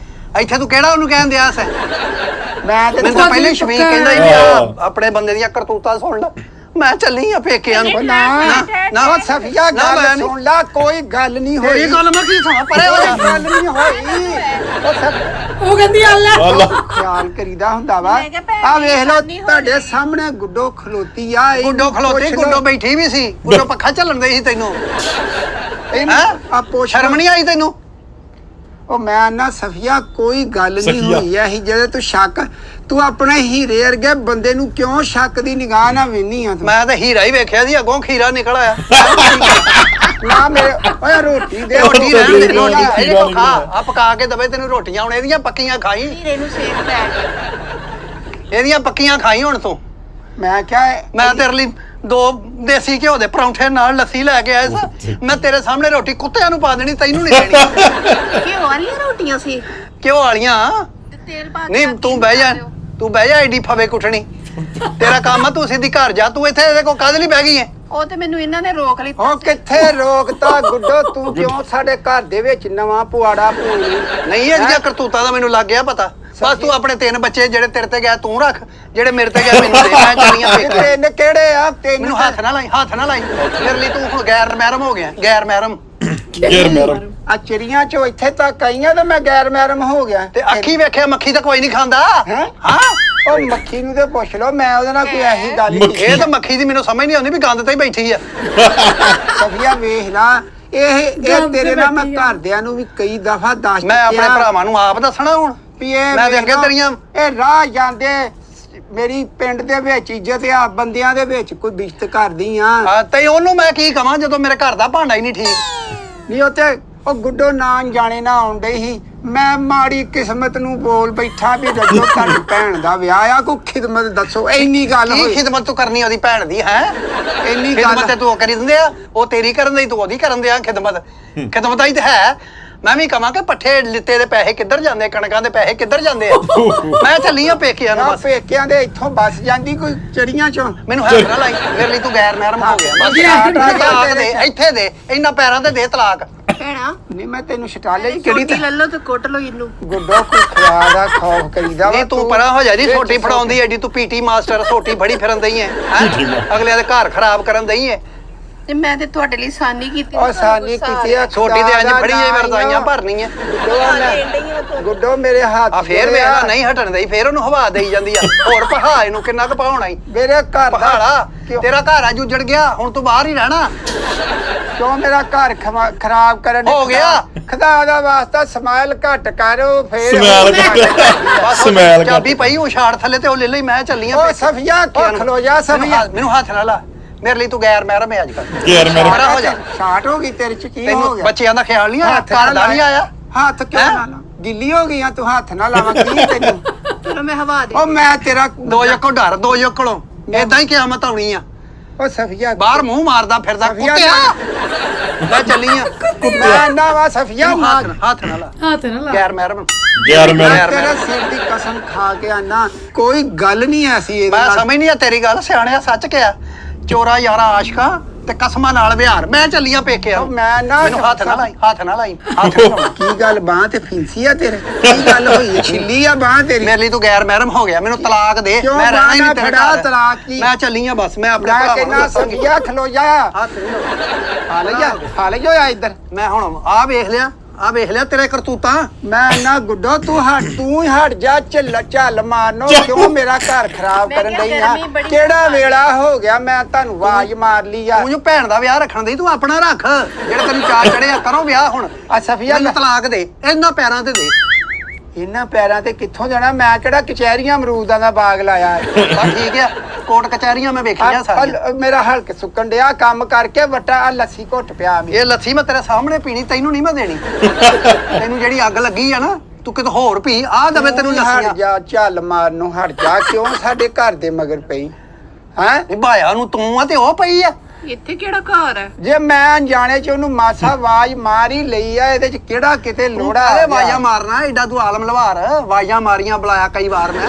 ਇੱਥੇ ਤੂੰ ਕਿਹੜਾ ਉਹਨੂੰ ਕਹਿਣ ਦਿਆ ਸੈ ਮੈਂ ਤੇ ਮੈਨੂੰ ਤਾਂ ਪਹਿਲੇ ਸ਼ਮੀਕ ਕਹਿੰਦਾ ਹੀ ਆਪਣੇ ਬੰਦੇ ਦੀਆਂ ਕਰਤੂਤਾਂ ਸੁਣ ਲੈ ਮੈਂ ਚੱਲੀ ਆ ਪੇਕਿਆਂ ਨੂੰ ਨਾ ਉਹ ਸਫੀਆ ਨਾ, ਗੱਲ ਮੈਂ ਨੀ- ਸੁਣ ਲਾ ਕੋਈ ਗੱਲ ਨਹੀਂ ਹੋਈ ਇਹ ਗੱਲ ਮੈਂ ਕੀ ਸੁਣਾ ਪਰੇ ਹੋ ਜਾ ਕੋਈ ਗੱਲ ਨਹੀਂ ਹੋਈ ਉਹ ਉਹ ਕਹਿੰਦੀ ਅੱਲਾ ਅੱਲਾ ਖਿਆਲ ਕਰੀਦਾ ਹੁੰਦਾ ਵਾ ਮੈਂ ਕਿਹਾ ਭੈਣ ਆ ਜੀ, ਵੇਖ ਲੋ ਹਾਨੀ ਹੋਣੀ। ਤੁਹਾਡੇ ਸਾਹਮਣੇ ਗੁੱਡੋ ਖਲੋਤੀ ਆ ਇਹਨੂੰ ਗੁੱਡੋ ਖਲੋਤੀ ਪੁੱਛ ਲਓ। ਗੁੱਡੋ ਬੈਠੀ ਵੀ ਸੀ ਗੁੱਡੋ ਪੱਖਾ ਚੱਲਣ ਦੇ ਸੀ ਤੈਨੂੰ ਇਹਨੂੰ ਹੈਂ? ਆ ਪੁੱਛ ਸ਼ਰਮ ਨਹੀਂ ਆਈ ਤੈਨੂੰ ਉਹ ਮੈਂ ਨਾ ਸਫੀਆ ਕੋਈ ਗੱਲ ਨਹੀਂ ਸਫੀਆ। ਹੋਈ ਐ ਹੀ ਜਿਹੜੇ ਤੂੰ ਸ਼ੱਕ ਤੂੰ ਆਪਣੇ ਹੀਰੇ ਵਰਗੇ ਬੰਦੇ ਨੂੰ ਕਿਉਂ ਸ਼ੱਕ ਦੀ ਨਿਗਾਹ ਨਾਲ ਵੇਨੀ ਆ ਤੂੰ ਮੈਂ ਤਾਂ ਹੀਰਾ ਹੀ ਵੇਖਿਆ ਸੀ ਅੱਗੋਂ ਖੀਰਾ ਨਿਕਲ ਆਇਆ ਨਾ ਮੇਰੇ ਓਏ ਰੋਟੀ ਦੇ ਰੋਟੀ ਰਹਿਣ ਦੇ ਖੀਰਾ ਰੋਟੀ ਇਹਦੇ ਕੋ ਨਿਕਲਿਆ। ਖਾ ਆ ਪਕਾ ਕੇ ਦਵੇ ਤੈਨੂੰ ਰੋਟੀਆਂ ਹੁਣ ਇਹਦੀਆਂ ਪੱਕੀਆਂ ਖਾਈ ਹੀਰੇ ਨੂੰ ਸੇਕ ਪੈ ਇਹਦੀਆਂ ਪੱਕੀਆਂ ਖਾਈ ਹੁਣ ਤੂੰ ਮੈਂ ਕਿਹਾ ਮੈਂ ਤੇਰੇ ਲਈ 2 ਦੇਸੀ ਘਿਓ ਦੇ ਪਰੌਂਠੇ ਨਾਲ ਲੱਸੀ ਲੈ ਕੇ ਆਇਆ ਸੀ ਮੈਂ ਤੇਰੇ ਸਾਹਮਣੇ ਰੋਟੀ ਕੁੱਤਿਆਂ ਨੂੰ ਪਾ ਦੇਣੀ ਤੈਨੂੰ ਨਹੀਂ ਦੇਣੀ ਘਿਓ ਵਾਲੀਆਂ ਰੋਟੀਆਂ ਸੀ ਘਿਓ ਵਾਲੀਆਂ ਤੇ ਤੇਲ ਪਾ ਕੇ ਨਹੀਂ ਤੂੰ ਬਹਿ ਜਾ ਤੂੰ ਬਹਿ ਜਾ ਐਡੀ ਫਵੇ ਕੁੱਟਣੀ ਤੇਰਾ ਕੰਮ ਆ ਤੂੰ ਸਿੱਧੀ ਘਰ ਜਾ ਤੂੰ ਇੱਥੇ ਇਹਦੇ ਕੋ ਕਾਹਦੇ ਲਈ ਬਹਿ ਗਈ ਐ ਉਹ ਤੇ ਮੈਨੂੰ ਇਹਨਾਂ ਨੇ ਰੋਕ ਲਈ ਉਹ ਕਿੱਥੇ ਰੋਕਤਾ ਗੁੱਡੋ ਤੂੰ ਕਿਉਂ ਸਾਡੇ ਘਰ ਦੇ ਵਿੱਚ ਨਵਾਂ ਪੁਆੜਾ ਪੂਣੀ ਨਹੀਂ ਇਹਦੀਆਂ ਕਰਤੂਤਾਂ ਦਾ ਮੈਨੂੰ ਲੱਗ ਗਿਆ ਪਤਾ ਬਸ ਤੂੰ ਆਪਣੇ 3 ਬੱਚੇ ਜਿਹੜੇ ਤੇਰੇ ਤੇ ਗਿਆ ਤੂੰ ਰੱਖ ਜਿਹੜੇ ਮੇਰੇ ਤੇ ਗਿਆ ਮੈਨੂੰ ਦੇ ਮੈਂ ਚੱਲੀਆਂ ਪੇਕੇ ਤਿੰਨ ਕਿਹੜੇ ਆ ਤਿੰਨ ਮੈਨੂੰ ਹੱਥ ਨਾ ਲਾਈ ਮੇਰੇ ਲਈ ਤੂੰ ਹੁਣ ਗੈਰ ਮਹਿਰਮ ਹੋ ਗਿਆ ਗੈਰ ਮਹਿਰਮ ਯਾਰ ਮੈਡਮ ਆ ਚਿੜੀਆਂ ਚੋਂ ਇੱਥੇ ਤੱਕ ਆਈਆਂ ਤੇ ਮੈਂ ਗੈਰ ਮਹਿਰਮ ਹੋ ਗਿਆ ਤੇ ਅੱਖੀ ਵੇਖਿਆ ਮੱਖੀ ਤਾਂ ਕੋਈ ਨਹੀਂ ਖਾਂਦਾ ਹੈਂ? ਹਾਂ ਉਹ ਮੱਖੀ ਨੂੰ ਤੇ ਪੁੱਛ ਲਓ ਮੈਂ ਉਹਦੇ ਨਾਲ ਕੋਈ ਐਸੀ ਗੱਲ ਨਹੀਂ ਇਹ ਤਾਂ ਮੱਖੀ ਦੀ ਮੈਨੂੰ ਸਮਝ ਨਹੀਂ ਆਉਂਦੀ ਵੀ ਗੰਦ ਤੇ ਹੀ ਬੈਠੀ ਆ ਸਭੀਆ ਵੇਖ ਲਾ ਇਹ ਗੱਲ ਤੇ ਤੇਰੇ ਨਾਲ ਮੈਂ ਬੈਠੀ ਆ। ਘਰਦਿਆਂ ਨੂੰ ਵੀ ਕਈ ਦਫਾ ਦੱਸ ਮੈਂ ਆਪਣੇ ਚੁੱਕਿਆ ਭਰਾਵਾਂ ਨੂੰ ਆਪ ਦੱਸਣਾ ਹੁਣ ਵੀ ਇਹ ਮੈਂ ਤੇ ਅੱਗੇ ਵੇਖ ਤੇਰੀਆਂ ਇਹ ਰਾਹ ਜਾਂਦੇ ਮੇਰੀ ਪਿੰਡ ਦੇ ਵਿੱਚ ਇੱਜ਼ਤ ਆ ਬੰਦਿਆਂ ਦੇ ਵਿੱਚ ਕੋਈ ਬਿਸ਼ਤ ਕਰਦੀ ਆ ਤੇ ਉਹਨੂੰ ਮੈਂ ਕੀ ਕਵਾਂ ਜਦੋਂ ਮੇਰੇ ਘਰ ਦਾ ਭਾਂਡਾ ਹੀ ਨਹੀਂ ਠੀਕ ਨਹੀਂ ਉਹ ਤੇ ਉਹ ਗੁੱਡੋ ਨਾਂ ਜਾਣੇ ਨਾ ਆਉਂਦੇ ਸੀ ਮੈਂ ਮਾੜੀ ਕਿਸਮਤ ਨੂੰ ਬੋਲ ਬੈਠਾ ਵੀ ਜਦੋਂ ਤੁਹਾਡੀ ਭੈਣ ਦਾ ਵਿਆਹ ਆ ਕੋਈ ਖਿਦਮਤ ਦੱਸੋ ਇੰਨੀ ਗੱਲ ਕੀ ਹੋਈ ਖਿਦਮਤ ਤੂੰ ਕਰਨੀ ਉਹਦੀ ਭੈਣ ਦੀ ਹੈ ਇੰਨੀ ਖਿਦਮਤ ਤੇ ਗੱਲ ਤੂੰ ਕਰੀ ਦਿੰਦੇ ਆ ਉਹ ਤੇਰੀ ਕਰਨ ਦੀ ਤੂੰ ਉਹਦੀ ਕਰਨ ਦੇ ਆ ਖਿਦਮਤ ਆਈ ਤੇ ਹੈ ਮੈਂ ਵੀ ਕਵਾਂ ਕਿ ਪੱਠੇ ਲਿੱਤੇ ਦੇ ਪੈਸੇ ਕਿੱਧਰ ਜਾਂਦੇ ਕਣਕਾਂ ਦੇ ਪੈਸੇ ਕਿੱਧਰ ਜਾਂਦੇ ਆ ਮੈਂ ਚੱਲੀ ਆ ਪੇਕਿਆਂ ਨੂੰ ਨਾ ਬਸ ਪੇਕਿਆਂ ਦੇ ਇੱਥੋਂ ਬੱਸ ਜਾਂਦੀ ਕੋਈ ਚੜੀਆਂ ਚੋਂ ਮੈਨੂੰ ਹੱਥ ਨਾ ਲਾਈ ਮੇਰੇ ਲਈ ਤੂੰ ਗੈਰ ਮਹਿਰਮ ਹੋ ਗਿਆ ਬਸ ਜੀ, ਤਲਾਕ ਦੇ ਇੱਥੇ ਦੇ ਇੰਨਾ ਪੈਰਾਂ ਤੇ ਦੇ ਤਲਾਕ ਭੈਣਾ ਨਹੀਂ ਮੈਂ ਤੈਨੂੰ ਛਟਾਲੇ ਦੀ ਕਿਹੜੀ ਕਿਹੜੀ ਲੈ ਲਓ ਤੇ ਕੁੱਟ ਲਓ ਇਹਨੂੰ ਗੁੱਡੋ ਕੋ ਖਿਆ ਦਾ ਖੌਫ ਕਰੀਦਾ ਨਹੀਂ ਤੂੰ ਪਰਾਂ ਹੋ ਜਾ ਜੀ ਛੋਟੀ ਫੜਾਉਂਦੀ ਐਡੀ ਤੂੰ ਪੀਟੀ ਮਾਸਟਰ ਛੋਟੀ ਫੜੀ ਫਿਰਨ ਦਈ ਐ ਅਗਲੇ ਦੇ ਘਰ ਖਰਾਬ ਕਰਨ ਦਈ ਐ ਤੇ ਮੈਂ ਤੇ ਤੁਹਾਡੇ ਲਈ ਸਾਨੀ ਕੀਤੀ ਉਹ ਸਾਨੀ ਕੀਤੀ ਆ ਛੋਟੀ ਤੇ ਅੱਜ ਫੜੀ ਐ ਵਰਦਾਈਆਂ ਭਰਨੀ ਐ ਗੁੱਡੋ ਮੇਰੇ ਹੱਥ ਆ ਫੇਰ ਵੇਖਦਾ ਨਹੀਂ ਹਟਣ ਦਈ ਫੇਰ ਉਹਨੂੰ ਹਵਾ ਦੇਈ ਜਾਂਦੀ ਆ ਹੋਰ ਪਹਾ ਇਹਨੂੰ ਕਿੰਨਾ ਕੁ ਪਾਉਣਾ ਈ ਮੇਰੇ ਘਰ ਦਾ ਪਹਾੜਾ ਤੇਰਾ ਘਰ ਆ ਜੁਜੜ ਗਿਆ ਹੁਣ ਤੂੰ ਬਾਹਰ ਹੀ ਰਹਿਣਾ ਕਿਉਂ ਮੇਰਾ ਘਰ ਖਰਾਬ ਕਰਨ ਹੋ ਗਿਆ। ਖੁਦਾ ਦਾ ਵਾਸਤਾ ਸਮਾਈਲ ਘੱਟ ਕਰੋ ਫੇਰ ਸਮੈਲ ਬਸ ਸਮੈਲ ਚਾਬੀ ਪਈ ਉਛਾੜ ਥੱਲੇ ਤੇ ਉਹ ਲੈ ਲਈ ਮੈਂ ਚੱਲੀ ਆ ਉਹ ਸਫੀਆ ਖਲੋ ਜਾ ਸਫੀਆ ਮੈਨੂੰ ਹੱਥ ਨਾ ਲਾ ਮੇਰੇ ਲਈ ਤੂੰ ਗੈਰ ਮਹਿਰਮ ਹੈ ਅੱਜ ਕੱਲ ਯਾਰ ਮੈਡਮ ਸਾਰਾ ਹੋ ਜਾ ਸ਼ਾਟ ਹੋ ਗਈ ਤੇਰੇ ਚ ਕੀ ਹੋ ਤੈਨੂੰ ਗਿਆ ਬੱਚਿਆਂ ਦਾ ਖਿਆਲ ਨਹੀਂ ਆਇਆ ਹੱਥ ਘਰ ਦਾ ਨਹੀਂ ਆਇਆ ਹੱਥ ਕਿਉਂ ਹੈਂ? ਨਾ ਲਾ ਗਿੱਲੀ ਹੋ ਗਈ ਆ ਤੂੰ ਹੱਥ ਨਾ ਲਾਵਾਂ ਕੀ ਤੈਨੂੰ ਚਲੋ ਮੈਂ ਹਵਾ ਦੇ ਉਹ ਮੈਂ ਤੇਰਾ ਦੋ ਯੱਕੋ ਡਰ ਦੋ ਯੱਕੜੋਂ ਏਦਾਂ ਹੀ ਕਿਆਮਤ ਆਉਣੀ ਆ ਉਹ ਸਫੀਆ ਬਾਹਰ ਮੂੰਹ ਮਾਰਦਾ ਫਿਰਦਾ ਸਫੀਆ ਕੁੱਤਿਆ ਮੈਂ ਚੱਲੀ ਆ ਮੈਂ ਨਾ ਵਾ ਸਫੀਆ ਹੱਥ ਨਾ ਲਾ ਹੱਥ ਨਾ ਲਾ ਗੈਰ ਮਹਿਰਮ ਯਾਰ ਮੈਂ ਮੈਡਮ ਤੇਰਾ ਸਿਰ ਦੀ ਕਸਮ ਖਾ ਕੇ ਆਨਾ ਕੋਈ ਗੱਲ ਨਹੀਂ ਐਸੀ ਇਹਦੇ ਮੈਂ ਨਾਲ ਸਮਝ ਨਹੀਂ ਆ ਤੇਰੀ ਗੱਲ ਸਿਆਣਿਆ ਸੱਚ ਕਿਹਾ ਚੋਰਾ ਯਾਰਾ ਆਸ਼ਕਾ ਤੇ ਕਸਮਾਂ ਨਾਲ ਵਿਹਾਰ ਮੈਂ ਚੱਲੀ ਆ ਪੇਕੇ ਉਹ ਮੈਂ ਨਾ ਮੈਨੂੰ ਹੱਥ ਨਾ ਲਾਈ ਹੱਥ ਨਾ ਲਾਉਣਾ। ਕੀ ਗੱਲ ਬਾਹ ਤੇ ਫਿੰਸੀ ਆ ਤੇਰੇ ਕੀ ਗੱਲ ਹੋਈ ਹੈ ਛਿੱਲੀ ਆ ਬਾਹ ਤੇਰੀ ਮੇਰੇ ਲਈ ਤੂੰ ਗੈਰ ਮਹਿਰਮ ਹੋ ਗਿਆ ਮੈਨੂੰ ਤਲਾਕ ਦੇ ਕਿਉਂ ਮੈਂ ਰਹਿਣਾ ਹੀ ਨਹੀਂ ਬਾਂਹ ਤੇਰੇ ਫੜਾ ਘਰ ਤਲਾਕ ਕੀ? ਮੈਂ ਚੱਲੀ ਆ ਬਸ ਮੈਂ ਆਪਣੇ ਮੈਂ ਭਰਾਵਾਂ ਨੂੰ ਕਹਿੰਦਾ ਦੱਸਾਂਗੀ ਸਫੀਆ ਖਲੋ ਜਾ ਹੱਥ ਨਹੀਂ ਲਾਉਣਾ। ਹਾਲ ਜਾ ਇੱਧਰ ਮੈਂ ਹੁਣ ਆ ਵੇਖ ਲਿਆ ਤੇਰੇ ਕਰਤੂਤਾਂ ਮੈਂ ਨਾ ਗੁੱਡੋ ਤੂੰ ਹੀ ਹਟ ਜਾ ਚੱਲ ਮਾਰਨੋ ਕਿਉਂ ਮੇਰਾ ਘਰ ਖਰਾਬ ਮੈਂ ਕਰਨ ਕਿਹਾ ਡਈ ਆ ਗਰਮੀ ਬੜੀ ਕਿਹੜਾ ਜ਼ਿਆਦਾ ਵੇਲਾ ਹੋ ਗਿਆ ਮੈਂ ਤੁਹਾਨੂੰ ਆਵਾਜ਼ ਮਾਰ ਲਈ ਆ ਤੂੰ ਜੋ ਭੈਣ ਦਾ ਵਿਆਹ ਰੱਖਣ ਦੀ ਤੂੰ ਆਪਣਾ ਰੱਖ ਜਿਹੜੇ ਤੈਨੂੰ ਚਾਰ ਚੜਿਆ ਕਰੋ ਵਿਆਹ ਹੁਣ ਆ ਸਫੀਆ ਮੈਨੂੰ ਤਲਾਕ ਦੇ ਇਹਨਾਂ ਪੈਰਾਂ ਤੇ ਦੇ ਇਹਨਾਂ ਪੈਰਾਂ ਤੇ ਕਿੱਥੋਂ ਜਾਣਾ ਮੈਂ ਕਿਹੜਾ ਕਚਹਿਰੀਆਂ ਅਮਰੂਦਾਂ ਦਾ ਬਾਗ ਲਾਇਆ ਹੈ ਬਸ ਠੀਕ ਆ ਕੋਰਟ ਕਚਹਿਰੀਆਂ ਮੈਂ ਵੇਖੀਆਂ ਸਾਰੀਆਂ ਮੇਰਾ ਹਲਕ ਸੁੱਕਣ ਡਿਆ ਕੰਮ ਕਰਕੇ ਵਟਾ ਆ ਲੱਸੀ ਘੁੱਟ ਪਿਆ ਮੇਰੀ ਇਹ ਲੱਸੀ ਮੈਂ ਤੇਰੇ ਸਾਹਮਣੇ ਪੀਣੀ ਤੈਨੂੰ ਨਹੀਂ ਮੈਂ ਦੇਣੀ ਤੈਨੂੰ ਜਿਹੜੀ ਅੱਗ ਲੱਗੀ ਆ ਨਾ ਤੂੰ ਕਿਤੇ ਹੋਰ ਪੀ ਆ ਦਵੇ ਤੈਨੂੰ ਤੂੰ ਲੱਸੀਆਂ ਹਟ ਜਾ ਚੱਲ ਮਾਰਨੋਂ ਹਟ ਜਾ ਕਿਉਂ ਸਾਡੇ ਘਰ ਦੇ ਮਗਰ ਪਈ ਹੈ ਨਿਭਾਇਆ ਨੂੰ ਤੂੰ ਆ ਤੇ ਉਹ ਪਈ ਆ। ਇੱਥੇ ਕਿਹੜਾ ਘਰ ਹੈ? ਜੇ ਮੈਂ ਅਣਜਾਣੇ ਚ ਉਹਨੂੰ ਮਾਸਾ ਆਵਾਜ਼ ਮਾਰ ਹੀ ਲਈ ਆ, ਇਹਦੇ ਚ ਕਿਹੜਾ ਕਿਤੇ ਲੋੜਾ ਅਰੇ ਵਾਜਾਂ ਮਾਰਨਾ ਏਡਾ ਤੂੰ ਆਲਮ ਲਵਾਰ ਵਾਜਾਂ ਮਾਰੀਆਂ ਬੁਲਾਇਆ ਕਈ ਵਾਰ ਮੈਂ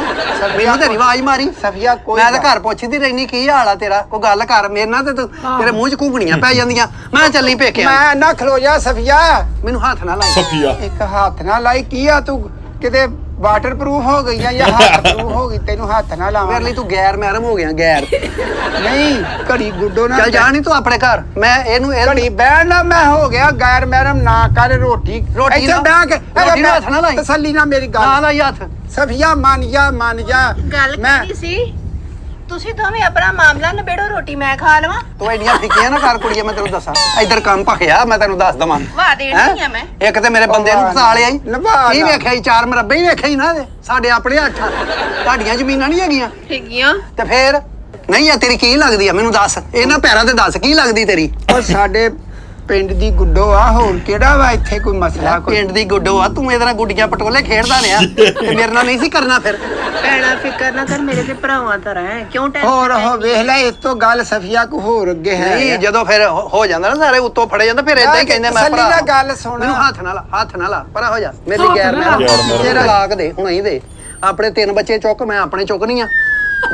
ਮੈਨੂੰ ਤੇ ਨੀ ਆਵਾਜ਼ ਮਾਰੀ। ਸਫੀਆ ਕੋਈ ਮੈਂ ਤਾਂ ਘਰ ਪੁੱਛਦੀ ਰਹਿਨੀ ਕੀ ਹਾਲ ਆ ਤੇਰਾ, ਕੋਈ ਗੱਲ ਕਰ ਮੇਰੇ ਨਾਲ ਤੇ ਤੂੰ ਤੇਰੇ ਮੂੰਹ 'ਚ ਘੁੰਗਣੀਆਂ ਪੈ ਜਾਂਦੀਆਂ। ਮੈਂ ਚੱਲੀ ਪੇਕੇ ਮੈਂ ਨਾ ਖਲੋ ਜਾ ਸਫੀਆ, ਮੈਨੂੰ ਹੱਥ ਨਾ ਲਾਈ। ਸਫੀਆ ਇੱਕ ਹੱਥ ਨਾ ਲਾਈ। ਕੀ ਆ ਤੂੰ ਕਿਤੇ ਵਾਟਰ ਪ੍ਰੂਫ ਹੋ ਗਈ ਆ ਜਾਂ ਹੱਥ ਪ੍ਰੂਫ ਹੋ ਗਈ? ਤੈਨੂੰ ਹੱਥ ਨਾ ਲਾਵਾਂ ਮੇਰੇ ਲਈ ਤੂੰ ਗੈਰ ਮਹਿਰਮ ਹੋ ਗਿਆ ਗੈਰ। ਨਹੀਂ ਘੜੀ ਗੁੱਡੋ ਨਾ ਚੱਲ ਜਾ ਨੀ ਤੂੰ ਆਪਣੇ ਘਰ, ਮੈਂ ਇਹਨੂੰ ਘੜੀ ਬਹਿਣ ਨਾ ਮੈਂ ਹੋ ਗਿਆ ਗੈਰ ਮਹਿਰਮ। ਨਾ ਕਰ ਰੋਟੀ ਰੋਟੀ ਇੱਥੇ ਨਾ- ਬਹਿ ਕੇ ਰੋਟੀ ਨਾਲ ਹੱਥ ਨਾ ਲਾਈ। ਤਸੱਲੀ ਨਾਲ ਮੇਰੀ ਨਾ ਗੱਲ ਲਾਈ ਹੱਥ। ਸਫੀਆ ਮੰਨ ਜਾ ਗੱਲ ਕੀ ਸੀ? ਤੁਸੀਂ ਦੋਵੇਂ ਆਪਣਾ ਮਾਮਲਾ ਨਿਬੇੜੋ, ਰੋਟੀ ਮੈਂ ਖਾ ਲਵਾਂ। ਤੂੰ ਐਡੀਆਂ ਫਿੱਕੀਆਂ ਨਾ ਕਰ ਕੁੜੀਏ, ਮੈਂ ਤੈਨੂੰ ਦੱਸਾਂ ਇੱਧਰ ਕੰਮ ਭਖਿਆ ਮੈਂ ਤੈਨੂੰ ਦੱਸ ਦਵਾਂ। ਵਾਹ ਦੇਣੀ ਆ ਮੈਂ। ਇੱਕ ਤੇ ਮੇਰੇ ਬੰਦੇ ਨੂੰ ਫਸਾ ਲਿਆ ਈ। ਨਿਭਾ ਕੀ ਨਾ। ਵੇਖਿਆ ਈ? 4 ਮਰੱਬੇ ਹੀ ਵੇਖਿਆ ਈ ਨਾ ਇਹਦੇ। ਸਾਡੇ ਆਪਣੇ 8 ਤੁਹਾਡੀਆਂ ਜ਼ਮੀਨਾਂ ਨਹੀਂ ਹੈਗੀਆਂ ਹੈਗੀਆਂ। ਤੇ ਫੇਰ ਨਹੀਂ ਆ ਤੇਰੀ ਕੀ ਲੱਗਦੀ ਆ ਮੈਨੂੰ ਦੱਸ, ਇਹਨਾਂ ਪੈਰਾਂ ਤੇ ਦੱਸ ਕੀ ਲੱਗਦੀ ਤੇਰੀ? ਉਹ ਸਾਡੇ ਪਿੰਡ ਦੀ ਗੁੱਡੋ ਆ, ਹੋਰ ਕਿਹੜਾ ਵਾ ਇੱਥੇ ਕੋਈ ਮਸਲਾ ਕੋਈ? ਪਿੰਡ ਦੀ ਗੁੱਡੋ ਆ ਤੂੰ, ਇਹਦੇ ਨਾਲ ਗੁੱਡੀਆਂ ਪਟੋਲੇ ਖੇਡਦਾ ਰਿਹਾ ਤੇ ਮੇਰੇ ਨਾਲ ਨਹੀਂ ਸੀ ਕਰਨਾ ਫਿਰ। ਭੈਣਾ ਫਿਕਰ ਨਾ ਕਰ, ਮੇਰੇ ਤੇ ਭਰਾਵਾਂ ਤਰ੍ਹਾਂ ਹੈ, ਕਿਉਂ ਟੈਨਸ਼ਨ? ਹੋਰ ਉਹ ਵੇਖ ਲੈ ਇਸ ਤੋਂ ਗੱਲ ਸਫੀਆ ਕੋ ਹੋਰ ਅੱਗੇ ਹੈ। ਨਹੀਂ ਜਦੋਂ ਫਿਰ ਹੋ ਜਾਂਦਾ ਨਾ ਸਾਰੇ ਉੱਤੋਂ ਫੜੇ ਜਾਂਦਾ ਫਿਰ ਏਦਾਂ ਹੀ ਕਹਿੰਦੇ ਮੈਂ ਤਸੱਲੀ ਨਾਲ ਗੱਲ ਸੁਣ। ਮੈਨੂੰ ਹੱਥ ਨਾਲ ਹੱਥ ਨਾਲ ਪਰਾ ਹੋ ਜਾ ਮੇਰੀ ਹੱਥ ਗੈਰ ਨਾਲ। ਨਾਲ ਤੇਰਾ ਲਾਕ ਦੇ ਹੁਣ ਹੀ ਦੇ। ਆਪਣੇ 3 ਬੱਚੇ ਚੁੱਕ, ਮੈਂ ਆਪਣੇ ਚੁੱਕਣੀ ਆ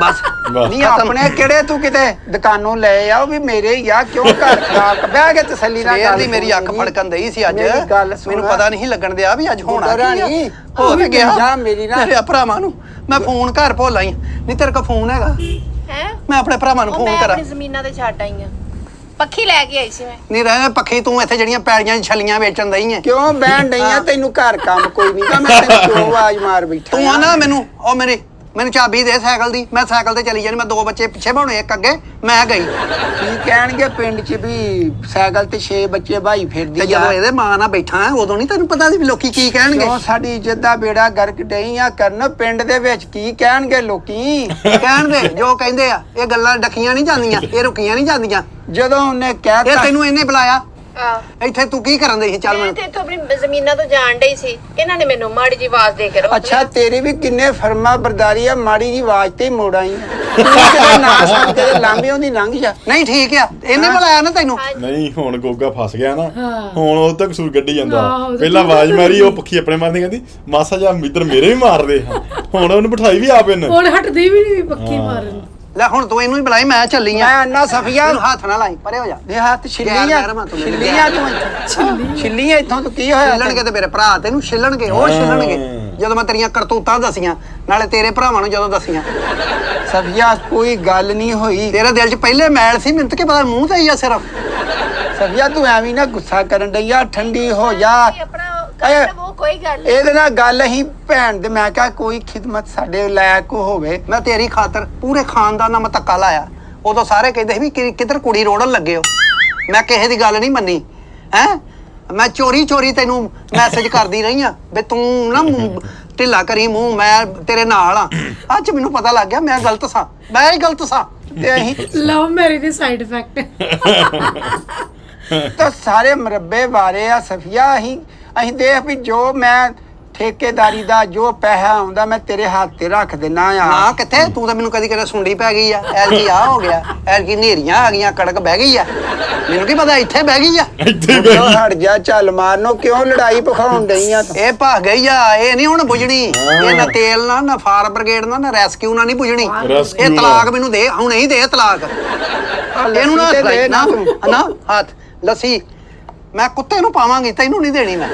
ਬਸ। ਵਾਹ। ਨਹੀਂ ਆਪਣੇ ਕਿਹੜੇ ਤੂੰ ਕਿਤੇ ਦੁਕਾਨੋਂ ਲੈ ਆ, ਉਹ ਵੀ ਮੇਰੇ ਹੀ ਆ। ਕਿਉਂ ਘਰ ਖਰਾਬ ਬਹਿ ਕੇ ਤਸੱਲੀ ਨਾਲ ਸਵੇਰ ਗੱਲ ਦੀ ਮੇਰੀ ਅੱਖ ਸੁਣੀ। ਫੜਕਣ ਦਈ ਸੀ ਅੱਜ, ਮੇਰੀ ਗੱਲ ਸੁਣ। ਮੈਨੂੰ ਪਤਾ ਨਹੀਂ ਲੱਗਣ ਦਿਆ ਵੀ ਅੱਜ ਹੋਣਾ ਕੀ ਰਾਣੀ, ਆ। ਹੋ ਤੇ ਗਿਆ ਜਾ ਮੇਰੀ ਨਾ। ਮੇਰੇ ਭਰਾਵਾਂ ਨੂੰ ਮੈਂ ਫੋਨ ਘਰ ਭੁੱਲ ਆਈ। ਨਹੀਂ ਤੇਰੇ ਕੋਲ ਫੋਨ ਹੈਗਾ? ਹੈ ਮੈਂ ਆਪਣੇ ਭਰਾਵਾਂ ਨੂੰ ਉਹ ਫੋਨ ਮੈਂ ਕਰਾਂ। ਆਪਣੀ ਜ਼ਮੀਨਾਂ ਤੇ ਛੱਡ ਆਈ ਆ, ਪੱਖੀ ਲੈ ਕੇ ਆਈ ਸੀ ਮੈਂ। ਨਹੀਂ ਰਹਿ ਪੱਖੀ ਤੂੰ ਇੱਥੇ ਜਿਹੜੀਆਂ ਪੈੜੀਆਂ ਛਲੀਆਂ ਵੇਚਣ ਦਈ ਐ। ਕਿਉਂ ਬਹਿਣ ਡਈ ਆ? ਤੈਨੂੰ ਘਰ ਕੰਮ ਕੋਈ ਨਹੀਂ ਤਾਂ ਮੈਂ ਤੈਨੂੰ ਕਿਉਂ ਆਵਾਜ਼ ਮਾਰ ਬੈਠਾ? ਤੂੰ ਆ ਨਾ ਮੈਨੂੰ ਉਹ ਮੈਨੂੰ ਚਾਬੀ ਦੇ ਸਾਈਕਲ ਦੀ, ਮੈਂ ਸਾਈਕਲ ਤੇ ਚਲੀ ਜਾਣੀ। ਮੈਂ 2 ਬੱਚੇ ਪਿੱਛੇ ਭਾਉਣੇ, ਇੱਕ ਅੱਗੇ ਮੈਂ ਗਈ। ਕੀ ਕਹਿਣਗੇ ਪਿੰਡ 'ਚ ਵੀ ਸਾਈਕਲ ਤੇ 6 ਬੱਚੇ ਭਾਈ ਤੇ ਫਿਰਦੀ ਆ? ਜਦੋਂ ਇਹਦੇ ਮਾਂ ਨਾਲ ਬੈਠਾ ਉਦੋਂ ਨਹੀਂ ਤੈਨੂੰ ਪਤਾ ਸੀ ਵੀ ਲੋਕੀ ਕੀ ਕਹਿਣਗੇ? ਕਿਉਂ ਸਾਡੀ ਇੱਜ਼ਤ ਦਾ ਬੇੜਾ ਗਰਕ ਡਈ ਆ ਕਰਨ? ਪਿੰਡ ਦੇ ਵਿੱਚ ਕੀ ਕਹਿਣਗੇ ਲੋਕੀ? ਕਹਿਣਗੇ ਜੋ ਕਹਿੰਦੇ ਆ। ਇਹ ਗੱਲਾਂ ਡੱਕੀਆਂ ਨਹੀਂ ਜਾਂਦੀਆਂ, ਇਹ ਰੁਕੀਆਂ ਨਹੀਂ ਜਾਂਦੀਆਂ। ਜਦੋਂ ਉਹਨੇ ਇਹ ਕਹਿਤਾ ਤੈਨੂੰ ਇਹਨੇ ਬੁਲਾਇਆ ਆ ਇੱਥੇ, ਤੂੰ ਕੀ ਕਰਨ ਦੇ ਸੀ? ਚੱਲ ਮੈਂ ਮੈਨੂੰ ਤੇ ਇੱਥੋਂ ਆਪਣੀ ਜ਼ਮੀਨਾਂ ਤੋਂ ਜਾਣ ਡਈ ਸੀ, ਇਹਨਾਂ ਨੇ ਮੈਨੂੰ ਮਾੜੀ ਜੀ ਆਵਾਜ਼ ਦੇ ਕੇ ਰੋਕ ਅੱਛਾ ਤੇਰੀ ਵੀ ਕਿੰਨੇ ਫਰਮਾ ਬਰਦਾਰੀ ਆ, ਮਾੜੀ ਜੀ ਆਵਾਜ਼ ਤੇ ਹੀ ਮੋੜ ਆਈ ਤੂੰ ਕਿਤੇ ਨਾ ਸੁਣ ਕੇ ਲਾਂਬਿਓਂ ਦੀ ਲੰਘ ਜਾ। ਨਹੀਂ ਠੀਕ ਆ, ਇਹਨੇ ਬੁਲਾਇਆ ਨਾ ਤੈਨੂੰ। ਨਹੀਂ ਹੁਣ ਗੋਗਾ ਫਸ ਗਿਆ ਨਾ, ਹਾਂ। ਹੁਣ ਉਹ ਤੱਕ ਕਸੂਰ ਕੱਢੀ ਜਾਂਦਾ। ਆਹੋ, ਪਹਿਲਾਂ ਆਵਾਜ਼ ਮਾਰੀ, ਉਹ ਪੱਖੀ ਆਪਣੇ ਮਾਰਦੀ, ਕਹਿੰਦੀ ਮਾਸਾ ਜਾ ਮਿੱਤਰ ਮੇਰੇ ਵੀ ਮਾਰਦੇ ਹਾਂ। ਹੁਣ ਉਹਨੂੰ ਬਿਠਾਈ ਵੀ ਆਪ ਇਹਨੇ। ਹੁਣ ਹਟਦੀ ਵੀ ਨਹੀਂ ਪੱਖੀ ਮਾਰਨ। ਲੈ ਹੁਣ ਤੂੰ ਇਹਨੂੰ ਹੀ ਬੁਲਾਈ, ਮੈਂ ਚੱਲੀ ਆ। ਮੈਂ ਅੰਨਾ ਸਫੀਆ ਇਹਨੂੰ ਹੱਥ ਨਾ ਲਾਈ, ਪਰੇ ਹੋ ਜਾ। ਇਹ ਹੱਥ ਛਿੱਲੀ ਗੈਰ ਆ, ਮਹਿਰਮਾ ਤੂੰ ਛਿੱਲੀ ਆ ਤੂੰ ਇੱਥੋਂ। ਛਿੱਲੀ ਆ ਇੱਥੋਂ ਤੂੰ ਕੀ ਹੋਇਆ? ਛਿੱਲਣਗੇ ਤੇ ਮੇਰੇ ਭਰਾ ਤੈਨੂੰ ਛਿੱਲਣਗੇ, ਉਹ ਛਿੱਲਣਗੇ ਜਦੋਂ ਮੈਂ ਤੇਰੀਆਂ ਕਰਤੂਤਾਂ ਦਸੀਆਂ, ਨਾਲੇ ਤੇਰੇ ਭਰਾਵਾਂ ਨੂੰ ਜਦੋਂ ਦਸੀਆਂ। ਸਫੀਆ ਕੋਈ ਗੱਲ ਨਹੀਂ ਹੋਈ। ਤੇਰੇ ਦਿਲ 'ਚ ਪਹਿਲੇ ਮੈਲ ਸੀ, ਮੈਨੂੰ ਤਾਂ ਕੀ ਪਤਾ ਮੂੰਹ ਤੇ ਹੀ ਆ ਸਿਰਫ। ਸਫੀਆ ਤੂੰ ਐਵੇਂ ਨਾ ਗੁੱਸਾ ਕਰਨ ਡਈ ਆ, ਠੰਡੀ ਹੋ ਜਾ। ਆਪਣਾ ਕਰ ਲਵੋ, ਕੋਈ ਗੱਲ ਨਹੀਂ। ਇਹਦੇ ਨਾਲ ਗੱਲ ਅਸੀਂ ਭੈਣ ਦੇ, ਮੈਂ ਕਿਹਾ ਕੋਈ ਖਿਦਮਤ ਸਾਡੇ ਲਾਇਕ ਹੋਵੇ। ਮੈਂ ਤੇਰੀ ਖਾਤਰ ਪੂਰੇ ਖਾਨਦਾਨ ਨਾਲ ਮੈਂ ਧੱਕਾ ਲਾਇਆ। ਉਦੋਂ ਸਾਰੇ ਕਹਿੰਦੇ ਸੀ ਵੀ ਕਿੱਧਰ ਕੁੜੀ ਰੋੜਨ ਲੱਗੇ ਹੋ। ਮੈਂ ਕਿਸੇ ਦੀ ਗੱਲ ਨਹੀਂ ਮੰਨੀ ਹੈ। ਮੈਂ ਚੋਰੀ ਤੈਨੂੰ ਮੈਸੇਜ ਕਰਦੀ ਰਹੀ ਆ ਵੀ ਤੂੰ ਨਾ ਢਿੱਲਾ ਕਰੀ ਮੂੰਹ, ਮੈਂ ਤੇਰੇ ਨਾਲ ਆ। ਅੱਜ ਮੈਨੂੰ ਪਤਾ ਲੱਗ ਗਿਆ ਮੈਂ ਗਲਤ ਸਾਂ, ਮੈਂ ਹੀ ਗਲਤ ਸਾਂ। ਤੇ ਅਸੀਂ ਲਵ ਮੈਰਿਜ ਦੇ ਸਾਈਡ ਇਫੈਕਟ। ਤਾਂ ਸਾਰੇ ਮਰੱਬੇ ਵਾਰੇ ਆ ਸਫੀਆ। ਅਸੀਂ ਦੇਖ ਵੀ ਜੋ ਮੈਂ ਠੇਕੇਦਾਰੀ ਦਾ ਜੋ ਪੈਸਾ ਆਉਂਦਾ ਮੈਂ ਤੇਰੇ ਹੱਥ ਤੇ ਰੱਖ ਦੇਣਾ ਆ। ਨਾ ਕਿੱਥੇ, ਤੂੰ ਤਾਂ ਮੈਨੂੰ ਕਦੀ ਸੁੰਡੀ ਪੈ ਗਈ ਆ, ਐਲਕੀ ਆ ਹੋ ਗਿਆ, ਐਲਕੀ ਨੇਰੀਆਂ ਆ ਗਈਆਂ, ਕੜਕ ਬਹਿ ਗਈ ਆ। ਮੈਨੂੰ ਕੀ ਪਤਾ ਇੱਥੇ ਬਹਿ ਗਈ ਆ। ਇੱਥੇ ਕਿਉਂ ਹਟ ਜਾ, ਚੱਲ ਮਾਰਨੋ, ਕਿਉਂ ਲੜਾਈ ਪਖਾਉਣ ਡਈ ਆ ਤੂੰ? ਇਹ ਭੱਗ ਗਈ ਆ, ਇਹ ਨਹੀਂ ਹੁਣ ਬੁਝਣੀ। ਇਹ ਨਾ ਤੇਲ ਨਾ ਫਾਇਰ ਬ੍ਰਿਗੇਡ ਨਾ ਰੈਸਕਿਊ ਨਾ ਨਹੀਂ ਬੁਝਣੀ। Rescue ਇਹ ਤਲਾਕ ਮੈਨੂੰ ਦੇ, ਹੁਣ ਹੀ ਦੇ ਤਲਾਕ। ਇਹਨੂੰ ਨਾ ਲੱਸੀ ਤੇ ਦੇ ਨਾ ਤੂੰ। ਨਾ ਹੱਥ ਲੱਸੀ ਮੈਂ ਕੁੱਤੇ ਨੂੰ ਪਾਵਾਂਗੀ, ਤੈਨੂੰ ਨਹੀਂ ਦੇਣੀ ਮੈਂ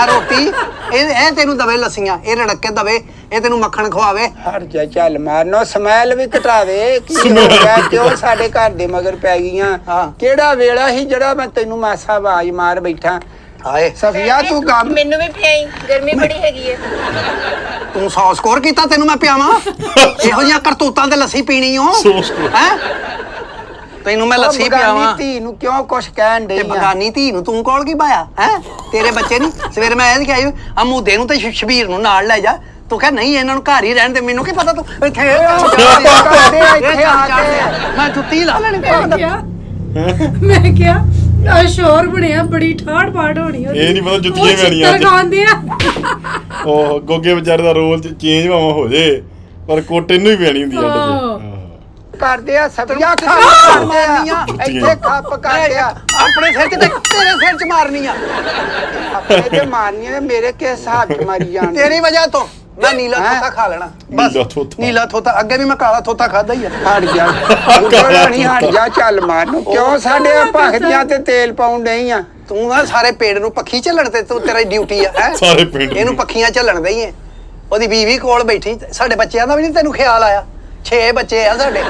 ਰੋਟੀ। ਇਹ ਤੈਨੂੰ ਦਵੇ ਲੱਸੀਆਂ, ਇਹ ਰੜਕ ਕੇ ਦਵੇ, ਇਹ ਤੈਨੂੰ ਮੱਖਣ ਖਵਾਵੇ। ਹਟ ਜਾ, ਚੱਲ ਮਾਰਨੋ, ਸਮੈਲ ਵੀ ਘਟਾਵੇ। ਕੀ ਹੋ ਗਿਆ? ਕਿਉਂ ਸਾਡੇ ਘਰ ਦੇ ਮਗਰ ਪੈ ਗਈਆਂ? ਹਾਂ। ਕਿਹੜਾ ਵੇਲਾ ਸੀ ਜਿਹੜਾ ਮੈਂ ਤੈਨੂੰ ਮਾਸਾ ਆਵਾਜ਼ ਮਾਰ ਬੈਠਾ? ਹਾਏ ਸਫੀਆ ਤੂੰ ਕੰਮ ਮੈਨੂੰ ਵੀ ਪਿਆਈ, ਗਰਮੀ ਬੜੀ ਹੈਗੀ ਹੈ। ਤੂੰ 100 ਸਕੋਰ ਕੀਤਾ, ਤੈਨੂੰ ਮੈਂ ਪਿਆਵਾਂ? ਇਹੋ ਜਿਹੀਆਂ ਕਰਤੂਤਾਂ ਤੇ ਲੱਸੀ ਪੀਣੀ ਓ 100 ਸਕੋਰ। ਹੈ ਤੈਨੂੰ ਮੈਂ ਲੱਸੀ ਪਿਆਵਾਂ। ਧੀ ਨੂੰ ਕਿਉਂ ਕੁਛ ਕਹਿਣ ਤੇ ਡਈ ਆ? ਬਗਾਨੀ ਧੀ ਨੂੰ ਤੂੰ ਕੋਲ ਕੀ ਪਾਇਆ ਹੈ? ਤੇਰੇ ਬੱਚੇ ਨਹੀਂ ਸਵੇਰੇ ਮੈਂ ਇਹ ਕਿਹਾ ਅਮੂਦੇ ਨੂੰ ਤੇ ਸ਼ਬੀਰ ਨੂੰ ਨਾਲ ਲੈ ਜਾ। ਤੂੰ ਕਹ ਨਹੀਂ ਇਹਨਾਂ ਨੂੰ ਘਰ ਹੀ ਰਹਿਣ ਦੇ। ਮੈਨੂੰ ਕੀ ਪਤਾ ਤੂੰ ਇੱਥੇ ਮੈਂ ਜੁੱਤੀ ਲਾ ਲੈਣੀ। ਮੈਂ ਕਿਹਾ ਸ਼ੋਰ ਬਣਿਆ, ਬੜੀ ਠਾੜ ਪਾੜ ਹੋਣੀ। ਇਹ ਨਹੀਂ ਪਤਾ ਜੁੱਤੀਆਂ ਪੈਣੀਆਂ ਅੱਜ। ਖਾਂਦੇ ਆ। ਉਹ ਗੋਗੇ ਵਿਚਾਰੇ ਦਾ ਰੋਲ ਚੇਂਜ ਭਾਵੇਂ ਹੋ ਜੇ, ਪਰ ਕੋਟ ਇਹਨੂੰ ਹੀ ਪੈਣੀ ਹੁੰਦੀ ਆ। ਕਰਦੇ ਆ ਸਬੀਆ ਖੱਪ ਕਰਦੇ ਆ ਇੱਥੇ ਖੱਪ ਕਰਦੇ ਆ ਆਪਣੇ ਸਿਰ 'ਚ ਤੇ ਤੇਰੇ ਸਿਰ 'ਚ ਮਾਰਨੀ ਆ ਆਪਣੇ ਤੇ ਮਾਰਨੀ ਆ ਮੇਰੇ ਕੇ ਹਿਸਾਬ ਚ ਮਾਰੀ ਜਾਣ ਤੇਰੀ ਵਜ੍ਹਾ ਤੋਂ ਮੈਂ ਨੀਲਾ ਹੈਂ? ਤੋਤਾ ਖਾ ਲੈਣਾ ਬਸ ਨੀਲਾ ਤੋਤਾ। ਨੀਲਾ ਤੋਤਾ ਅੱਗੇ ਵੀ ਮੈਂ ਕਾਲਾ ਤੋਤਾ ਖਾਦਾ ਹੀ ਆ ਹਟ ਜਾ ਨਹੀਂ ਹਟ ਜਾ ਚੱਲ ਮਾਰ ਨੂੰ ਕਿਉਂ ਸਾਡੇ ਭਖਦੀਆਂ ਤੇ ਤੇਲ ਪਾਉਣ ਨਹੀਂ ਆ ਤੂੰ ਨਾ ਸਾਰੇ ਪੇੜ ਨੂੰ ਪੱਖੀ ਝੱਲਣ ਤੇ ਤੂੰ ਤੇਰੀ ਡਿਊਟੀ ਆ ਹੈ ਸਾਰੇ ਪਿੰਡ ਨੂੰ। ਇਹਨੂੰ ਪੱਖੀਆਂ ਝੱਲਣ ਦਈ ਏ ਉਹਦੀ ਬੀਵੀ ਕੋਲ ਬੈਠੀ ਸਾਡੇ ਬੱਚਿਆਂ ਦਾ ਵੀ ਨਹੀਂ ਤੈਨੂੰ ਖਿਆਲ ਆਇਆ 6 ਬੱਚੇ ਆ ਸਾਡੇ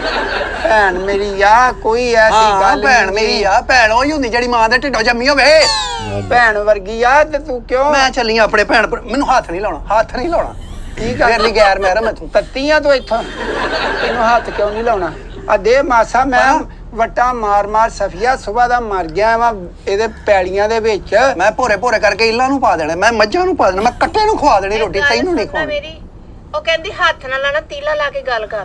ਭੈਣ ਮੇਰੀ ਆ ਕੋਈ ਐਸੀ ਹਾਂ ਗੱਲ ਭੈਣ ਨਹੀਂ। ਮੇਰੀ ਆ ਭੈਣ ਉਹੀ ਹੁੰਦੀ ਜਿਹੜੀ ਮਾਂ ਦੇ ਢਿੱਡੋਂ ਜੰਮੀ ਹੋਵੇ ਭੈਣ ਵਰਗੀ ਆ ਤੇ ਤੂੰ ਕਿਉਂ ਮੈਂ ਚੱਲੀ ਆਂ ਆਪਣੇ ਭੈਣ ਮੈਨੂੰ ਹੱਥ ਨਹੀਂ ਲਾਉਣਾ ਠੀਕ ਮੇਰੇ ਲਈ ਗੈਰ ਮਹਿਰਮ ਹੈ ਤੂੰ ਤੱਤੀਆਂ ਤੋਂ ਇੱਥੋਂ ਤੈਨੂੰ ਹੱਥ ਕਿਉਂ ਨਹੀਂ ਲਾਉਣਾ ਆ ਦੇ ਮਾਸਾ ਮੈਂ ਵਟਾ ਮਾਰ ਸਫੀਆ ਸੁਬਾ ਦਾ ਮਰ ਗਿਆ ਵਾ ਇਹਦੇ ਪੈਲੀਆਂ ਦੇ ਵਿੱਚ ਮੈਂ ਭੋਰੇ ਕਰਕੇ ਇਲਾਂ ਨੂੰ ਪਾ ਦੇਣਾ ਮੈਂ ਮੱਝਾਂ ਨੂੰ ਪਾ ਦੇਣਾ ਮੈਂ ਕੱਟੇ ਨੂੰ ਖਵਾ ਦੇਣੀ ਰੋਟੀ ਤੈਨੂੰ ਨਹੀਂ ਖਵਾਉਣੀ ਮੇਰੀ ਉਹ ਕਹਿੰਦੀ ਹੱਥ ਨਾਲ ਲਾਣਾ ਤੀਲਾ ਲਾ ਕੇ ਗੱਲ ਕਰ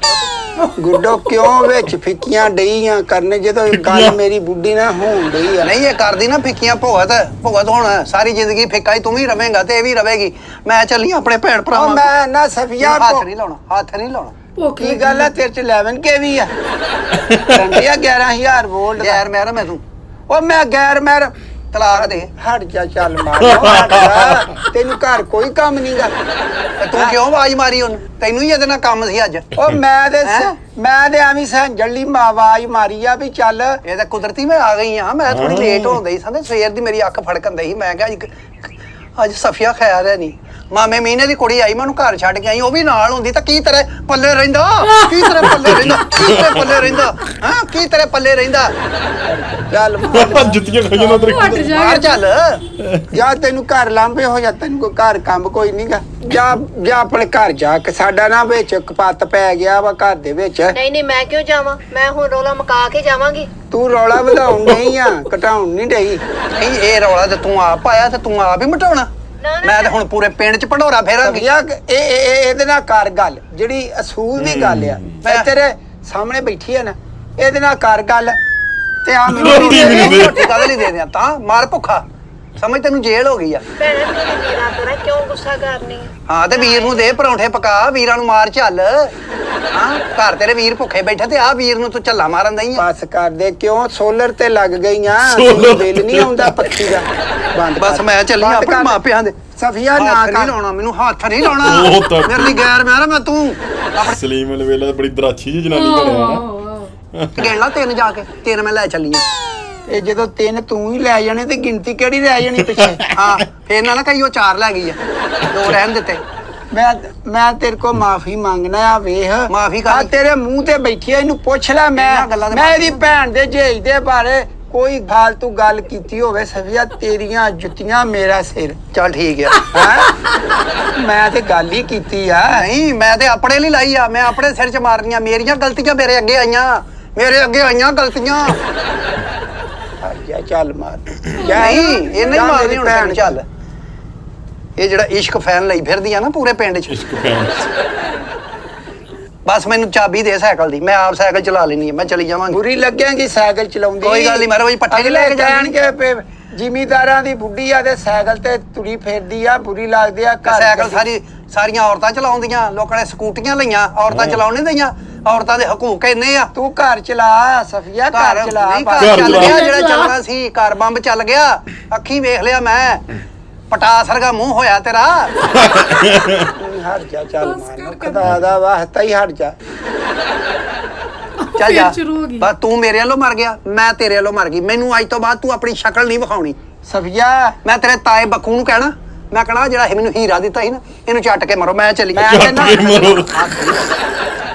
ਲਓ ਗੁੱਡੋ ਕਿਉਂ ਵਿੱਚ ਫਿੱਕੀਆਂ ਡਈਆਂ ਕਰਨ ਜਦੋਂ ਗੱਲ ਮੇਰੀ ਬੁੱਢੀ ਨਾ ਹੋਣ ਡਈ ਆ ਨਹੀਂ ਇਹ ਕਰਦੀ ਨਾ ਫਿੱਕੀਆਂ ਭੁਗਤ ਹੁਣ ਸਾਰੀ ਜ਼ਿੰਦਗੀ ਫਿੱਕਾ ਹੀ ਤੂੰ ਵੀ ਰਵੇਂਗਾ ਤੇ ਇਹ ਵੀ ਰਵੇਗੀ ਮੈਂ ਚੱਲੀ ਆਪਣੇ ਭੈਣ ਉਹ ਭਰਾਵਾਂ ਮੈਂ ਨਾ ਸਫੀਆ ਹੱਥ ਨਹੀਂ ਲਾਉਣਾ ਭੁੱਖ ਕੀ ਗੱਲ ਆ ਤੇਰੇ ਚ 11 ਕੇ ਵੀ ਆ ਕਹਿੰਦੀ ਆ 11000 ਵੋਲਟ ਦਾ। ਗੈਰ ਮਹਿਰਮ ਹੈ ਤੂੰ ਉਹ ਮੈਂ ਗੈਰ ਮਹਿਰ ਤਲਾਕ ਦੇ ਹਟ ਜਾ ਚੱਲ ਮਾਰ ਹਟ ਜਾ। ਤੈਨੂੰ ਘਰ ਕੋਈ ਕੰਮ ਨਹੀਂਗਾ ਤੇ ਤੂੰ ਕਿਉਂ ਆਵਾਜ਼ ਮਾਰੀ ਉਹਨੂੰ ਤੈਨੂੰ ਹੀ ਇਹਦੇ ਨਾਲ ਕੰਮ ਸੀ ਅੱਜ ਉਹ ਮੈਂ ਤੇ ਐਵੇਂ ਜੱਲੀ ਆਵਾਜ਼ ਮਾਰੀ ਆ ਵੀ ਚੱਲ ਇਹ ਤਾਂ ਕੁਦਰਤੀ ਮੈਂ ਆ ਗਈ ਆ ਮੈਂ ਥੋੜੀ ਲੇਟ ਹੋਣ ਦਈ ਸਾਂ ਤੇ ਸਵੇਰ ਦੀ ਮੇਰੀ ਅੱਖ ਫੜਕਣ ਦਈ ਸੀ ਮੈਂ ਕਿਹਾ ਅੱਜ ਸਫੀਆ ਖਿਆਲ ਹੈ ਨਹੀਂ ਮਾਮੇ ਮੀਨੇ ਦੀ ਕੁੜੀ ਆਈ ਮੈਂ ਉਹਨੂੰ ਘਰ ਛੱਡ ਕੇ ਆਈ ਉਹ ਵੀ ਨਾਲ ਹੁੰਦੀ ਤਾਂ ਕੀ ਤੇਰੇ ਪੱਲੇ ਰਹਿੰਦਾ ਕੀ ਤੇਰੇ ਪੱਲੇ ਰਹਿੰਦਾ ਚੱਲ ਜੁੱਤੀਆਂ ਖਾਈਆਂ ਨਾ ਤੇਰੇ ਹਟ ਜਾ ਬਾਹਰ ਚੱਲ ਜਾਂ ਤੈਨੂੰ ਘਰ ਲਾਂਭੇ ਹੋ ਜਾ ਤੈਨੂੰ ਕੋਈ ਘਰ ਕੰਮ ਕੋਈ ਨਹੀਂਗਾ ਜਾ ਆਪਣੇ ਘਰ ਜਾ ਕੇ ਸਾਡਾ ਨਾ ਵਿੱਚ ਕਪੱਤ ਪੈ ਗਿਆ ਵਾ ਘਰ ਦੇ ਵਿੱਚ ਨਹੀਂ ਮੈਂ ਕਿਉਂ ਜਾਵਾਂ ਮੈਂ ਹੁਣ ਰੋਲਾ ਮੁਕਾ ਕੇ ਜਾਵਾਂਗੀ ਤੂੰ ਰੌਲਾ ਵਧਾਉਣ ਨਹੀਂ ਆ ਘਟਾਉਣ ਨਹੀਂ ਡਈ ਨਹੀਂ ਇਹ ਰੌਲਾ ਤੇ ਤੂੰ ਆਪ ਪਾਇਆ ਤੇ ਤੂੰ ਆਪ ਹੀ ਮਟਾਉਣਾ ਮੈਂ ਤੇ ਹੁਣ ਪੂਰੇ ਪਿੰਡ ਚ ਭੰਡੋਰਾ ਫੇਰਾਂਗੀ ਇਹਦੇ ਨਾਲ ਕਰ ਗੱਲ ਜਿਹੜੀ ਅਸੂਲ ਦੀ ਗੱਲ ਆ ਮੈਂ ਤੇਰੇ ਸਾਹਮਣੇ ਬੈਠੀ ਆ ਨਾ ਇਹਦੇ ਨਾਲ ਕਰ ਗੱਲ ਤੇ ਆ ਮੈਨੂੰ ਰੋਟੀ ਕਾਹਦੇ ਲਈ ਦੇ ਦਿਆਂ ਤਾਂ ਮਾਰ ਭੁੱਖਾ ਸਮਝ ਤੈਨੂੰ ਜੇਲ੍ਹ ਹੋ ਗਈ ਆ ਭੈਣੇ ਤੇਰੀ ਵੀਰਾਂ ਤੋਂ ਕਿਉਂ ਗੁੱਸਾ ਕਰਨੀ ਹੈ ਹਾਂ ਤੇ ਵੀਰ ਨੂੰ ਦੇ ਪਰੌਂਠੇ ਪਕਾ ਵੀਰਾਂ ਨੂੰ ਮਾਰ ਚੱਲ ਹਾਂ ਘਰ ਤੇਰੇ ਵੀਰ ਭੁੱਖੇ ਬੈਠੇ ਤੇ ਆ ਵੀਰ ਨੂੰ ਤੂੰ ਝੱਲਾ ਮਾਰਨ ਦਈ ਆ ਬਸ ਕਰ ਦੇ ਕਿਉਂ ਸੋਲਰ ਤੇ ਲੱਗ ਗਈਆਂ ਬਿੱਲ ਨਹੀਂ ਆਉਂਦਾ ਪੱਖੀ ਦਾ ਬੰਦ ਬਸ ਮੈਂ ਚੱਲੀ ਆਪਣੇ ਮਾਪਿਆਂ ਦੇ ਸਫੀਆ ਨਾ ਹੱਥ ਨਹੀਂ ਕਰ ਲਾਉਣਾ ਮੈਨੂੰ ਹੱਥ ਨਹੀਂ ਲਾਉਣਾ ਉਹ ਤਾਂ- ਮੇਰੇ ਲਈ ਗੈਰ ਮੈਂ ਤੂੰ ਸਲੀਮ ਅਲਵੇਲਾ ਬੜੀ ਦਰਾਛੀ ਜੀ ਜਨਾਨੀ ਬਣਿਆ ਨਾ ਗਿਣ ਲਾ 3 ਜਾ ਕੇ 3 ਮੈਂ ਲੈ ਚੱਲੀ ਆ ਇਹ ਜਦੋਂ 3 ਤੂੰ ਹੀ ਲੈ ਜਾਣੇ ਤੇ ਗਿਣਤੀ ਕਿਹੜੀ ਰਹਿ ਜਾਣੀ ਪਿੱਛੇ ਹਾਂ ਫੇਰ ਨਾ ਕਹੀ ਉਹ 4 ਲੈ ਗਈ ਆ 2 ਰਹਿਣ ਦਿੱਤੇ ਮੈਂ ਤੇਰੇ ਕੋ ਮਾਫੀ ਮੰਗਣਾ ਆ ਵੇਖ ਮਾਫ਼ੀ ਕਰ। ਆ ਤੇਰੇ ਮੂੰਹ ਤੇ ਬੈਠੀ ਆ ਇਹਨੂੰ ਪੁੱਛ ਲੈ ਇਹਨਾਂ ਗੱਲਾਂ ਦੇ ਮੈਂ ਇਹਦੀ ਮਾਫ਼ੀ ਭੈਣ ਦੇ ਜੇਜ ਦੇ ਬਾਰੇ ਕੋਈ ਫਾਲਤੂ ਗੱਲ ਕੀਤੀ ਹੋਵੇ ਸਫੀਆ ਤੇਰੀਆਂ ਜੁੱਤੀਆਂ ਮੇਰਾ ਸਿਰ ਚੱਲ ਠੀਕ ਆ ਹੈਂ? ਮੈਂ ਤੇ ਗੱਲ ਹੀ ਕੀਤੀ ਆ ਨਹੀਂ ਮੈਂ ਤੇ ਆਪਣੇ ਲਈ ਲਾਈ ਆ ਮੈਂ ਆਪਣੇ ਸਿਰ 'ਚ ਮਾਰਨੀਆਂ ਮੇਰੀਆਂ ਗਲਤੀਆਂ ਮੇਰੇ ਅੱਗੇ ਆਈਆਂ ਗਲਤੀਆਂ ਜਾ ਚੱਲ ਮਾਰ ਨਹੀਂ ਇਹ ਨਹੀਂ ਮਾਰਨੀ ਹੁਣ ਤੈਨੂੰ ਚੱਲ ਇਹ ਜਿਹੜਾ ਇਸ਼ਕ ਫੈਨ ਲਈ ਫਿਰਦੀ ਆ ਨਾ ਪੂਰੇ ਪਿੰਡ 'ਚ ਇਸ਼ਕ ਫੈਨ ਬਸ ਮੈਨੂੰ ਚਾਬੀ ਦੇ ਸਾਈਕਲ ਦੀ ਮੈਂ ਆਪ ਸਾਈਕਲ ਚਲਾ ਲੈਣੀ ਆ ਮੈਂ ਚਲੀ ਜਾਵਾਂਗੀ ਬੁਰੀ ਲੱਗੇਗੀ ਸਾਈਕਲ ਚਲਾਉਂਦੀ ਕੋਈ ਗੱਲ ਨੀ, ਮੈਂ ਰੋਜ਼ ਪੱਠੇ ਨੀ ਲੈ ਕੇ ਜਾਣੀ। ਜਾਣਗੇ ਜ਼ਿਮੀਦਾਰਾਂ ਦੀ ਬੁੱਢੀ ਆ ਤੇ ਸਾਈਕਲ ਤੇ ਤੁਰੀ ਫਿਰਦੀ ਆ ਬੁਰੀ ਲੱਗਦੀ ਆ ਘਰ ਸਾਈਕਲ ਸਾਰੀਆਂ ਔਰਤਾਂ ਚਲਾਉਂਦੀਆਂ ਲੋਕਾਂ ਨੇ ਸਕੂਟੀਆਂ ਲਈਆਂ ਔਰਤਾਂ ਚਲਾਉਣ ਨਹੀਂ ਦਈਆਂ ਔਰਤਾਂ ਦੇ ਹਕੂਕ ਇੰਨੇ ਆ ਤੂੰ ਘਰ ਚਲਾ ਸਫੀਆ ਘਰ ਚਲਾ ਨਹੀਂ, ਬਸ। ਘਰ ਚੱਲ ਗਿਆ ਜਿਹੜਾ ਚਲਾ। ਚੱਲਣਾ ਸੀ ਘਰ ਬੰਬ ਚੱਲ ਗਿਆ ਅੱਖੀ ਵੇਖ ਲਿਆ ਮੈਂ ਪਟਾਸ ਵਰਗਾ ਮੂੰਹ ਹੋਇਆ ਤੇਰਾ ਹਟ ਜਾ ਚੱਲ ਮਾਰ ਖੁਦਾ ਦਾ ਵਾਸਤਾ ਹੀ ਹਟ ਜਾ ਚੱਲ ਜਾ ਫੇਰ ਸ਼ੁਰੂ ਹੋ ਗਈ। ਬਸ ਤੂੰ ਮੇਰੇ ਵੱਲੋਂ ਮਰ ਗਿਆ ਮੈਂ ਤੇਰੇ ਵੱਲੋਂ ਮਰ ਗਈ ਮੈਨੂੰ ਅੱਜ ਤੋਂ ਬਾਅਦ ਤੂੰ ਆਪਣੀ ਸ਼ਕਲ ਨਹੀਂ ਵਿਖਾਉਣੀ ਸਫੀਆ ਮੈਂ ਤੇਰੇ ਤਾਏ ਬੱਕੂ ਨੂੰ ਕਹਿਣਾ ਮੈਂ ਕਹਣਾ ਜਿਹੜਾ ਇਹ ਮੈਨੂੰ ਹੀਰਾ ਦਿੱਤਾ ਸੀ ਨਾ ਇਹਨੂੰ ਚੱਟ ਕੇ ਮਰੋ ਮੈਂ ਚੱਲੀ ਮੈਂ ਚੱਟ ਕੇ ਮਰੋ।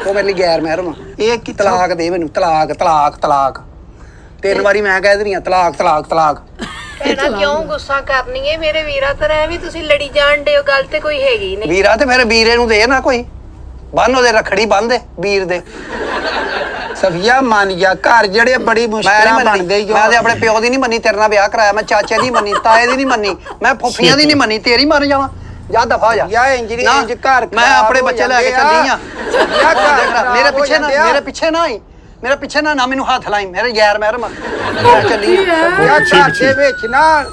ਉਹ ਮੇਰੇ ਲਈ ਗੈਰ ਮਹਿਰਮ ਆ। ਇਹ ਕੀ ਤਲਾਕ ਦੇ ਮੈਨੂੰ ਤਲਾਕ 3 ਵਾਰੀ ਮੈਂ ਕਹਿ ਦਰੀ ਆ ਤਲਾਕ ਭੈਣਾ ਕਿਉਂ ਗੁੱਸਾ ਕਰਨੀ ਹੈ ਮੇਰੇ ਵੀਰਾਂ ਤੋਂ ਐਵੇਂ ਤੁਸੀਂ ਲੜੀ ਜਾਣ ਦੇ ਗੱਲ ਤੇ ਕੋਈ ਹੈਗੀ ਨਹੀਂ ਵੀਰਾ ਤੇ ਮੇਰੇ ਵੀਰੇ ਨੂੰ ਦੇ ਨਾ ਕੋਈ ਬੰਨ ਉਹਦੇ ਰੱਖੜੀ ਬੰਨ ਦੇ ਵੀਰ ਦੇ ਸਫੀਆ ਮੰਨ ਜਾ ਘਰ ਜਿਹੜੇ ਬੜੀ ਮੈਂ ਮੁਸ਼ਕਲਾਂ ਨਹੀਂ ਬਣਦੇ ਮੰਨੀ ਮੈਂ ਤੇ ਆਪਣੇ ਪਿਓ ਦੀ ਨਹੀਂ ਮੰਨੀ ਤੇਰੇ ਨਾਲ ਵਿਆਹ ਕਰਾਇਆ ਮੈਂ ਚਾਚੇ ਦੀ ਮੰਨੀ ਤਾਏ ਦੀ ਨਹੀਂ ਮੰਨੀ ਮੈਂ ਫੁੱਫੀਆਂ ਦੀ ਨਹੀਂ ਮੰਨੀ ਤੇਰੀ ਮੰਨ ਜਾਵਾਂ ਜਾ ਦਫਾ ਹੋ ਜਾ ਯਾ ਇੰਜਰੀ ਨਾ, ਇੰਜ ਘਰ ਮੈਂ ਆਪਣੇ ਬੱਚੇ ਲੈ ਕੇ ਚੱਲੀ ਆ ਮੇਰੇ ਪਿੱਛੇ ਨਾ ਮੇਰੇ ਪਿੱਛੇ ਨਾ ਮੈਨੂੰ ਹੱਥ ਲਾਈ ਮੇਰੇ ਯਾਰ ਮਹਿਰਮ ਮੈਂ ਚੱਲੀ ਆ ਯਾ ਘਰ ਦੇ ਵਿੱਚ ਨਾ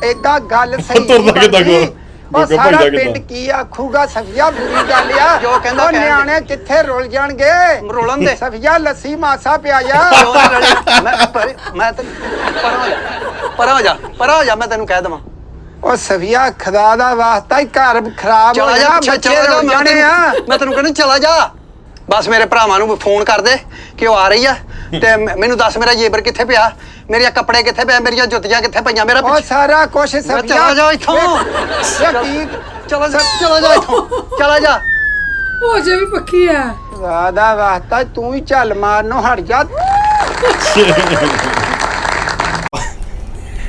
ਏਦਾਂ ਗੱਲ ਸਹੀ ਤੁਰਦਾ ਕਿੱਦਾਂ ਬਣਦੀ। ਗੋਗਾ ਸਾਰਾ ਭਾਈ ਦਾ ਪਿੰਡ ਕਿੱਦਾਂ ਕੀ ਆਖੂਗਾ ਸਫੀਆ ਬੁਰੀ ਗੱਲ ਆ ਜੋ ਕਹਿੰਦਾ ਉਹ ਕਹਿਣ ਦੇ। ਨਿਆਣੇ ਕਿੱਥੇ ਰੁਲ ਜਾਣਗੇ ਰੋਲਣ ਦੇ ਸਫੀਆ ਲੱਸੀ ਮਾਸਾ ਪਿਆ ਜਾ ਕਿਉਂ ਨੀ ਰਲੀ? ਮੈਂ ਤੈਨੂੰ ਪਰਾਂ ਹੋ ਜਾ ਮੈਂ ਤੈਨੂੰ ਕਹਿ ਦਵਾਂ ਉਹ ਸਫੀਆ ਖੁਦਾ ਦਾ ਵਾਸਤਾ ਹੀ ਘਰ ਖਰਾਬ ਹੋ ਚਲਾ ਜਾ ਜਾਣਾ ਪਿੱਛੇ ਬੱਚੇ ਚਲਾ ਜਾ ਰੁਲ ਮੈਂ ਜਾਣੇ ਆ ਮੈਂ ਤੈਨੂੰ ਕਹਿੰਦਾ ਚਲਾ ਜਾ ਬਸ ਮੇਰੇ ਭਰਾਵਾਂ ਨੂੰ ਫੋਨ ਕਰ ਦੇ ਕਿ ਉਹ ਆ ਰਹੀ ਆ ਤੇ ਮੈਨੂੰ ਦੱਸ ਮੇਰਾ ਜੇਬਰ ਕਿੱਥੇ ਪਿਆ ਮੇਰੇ ਕੱਪੜੇ ਕਿੱਥੇ ਪਏ ਮੇਰੀਆਂ ਜੁੱਤੀਆਂ ਕਿੱਥੇ ਪਈਆਂ ਮੇਰਾ ਉਹ ਸਾਰਾ ਕੁਛ ਸਫੀਆ ਚਲਾ ਜਾ ਇੱਥੋਂ ਚਲਾ ਜਾ ਇੱਥੋਂ ਚਲਾ ਜਾ ਹੋ ਜੇ ਵੀ ਪੱਕੀ ਆ ਖੁਦਾ ਦਾ ਵਾਸਤਾ ਤੂੰ ਹੀ ਝੱਲ ਮਾਰਨੋਂ ਹਟ ਜਾ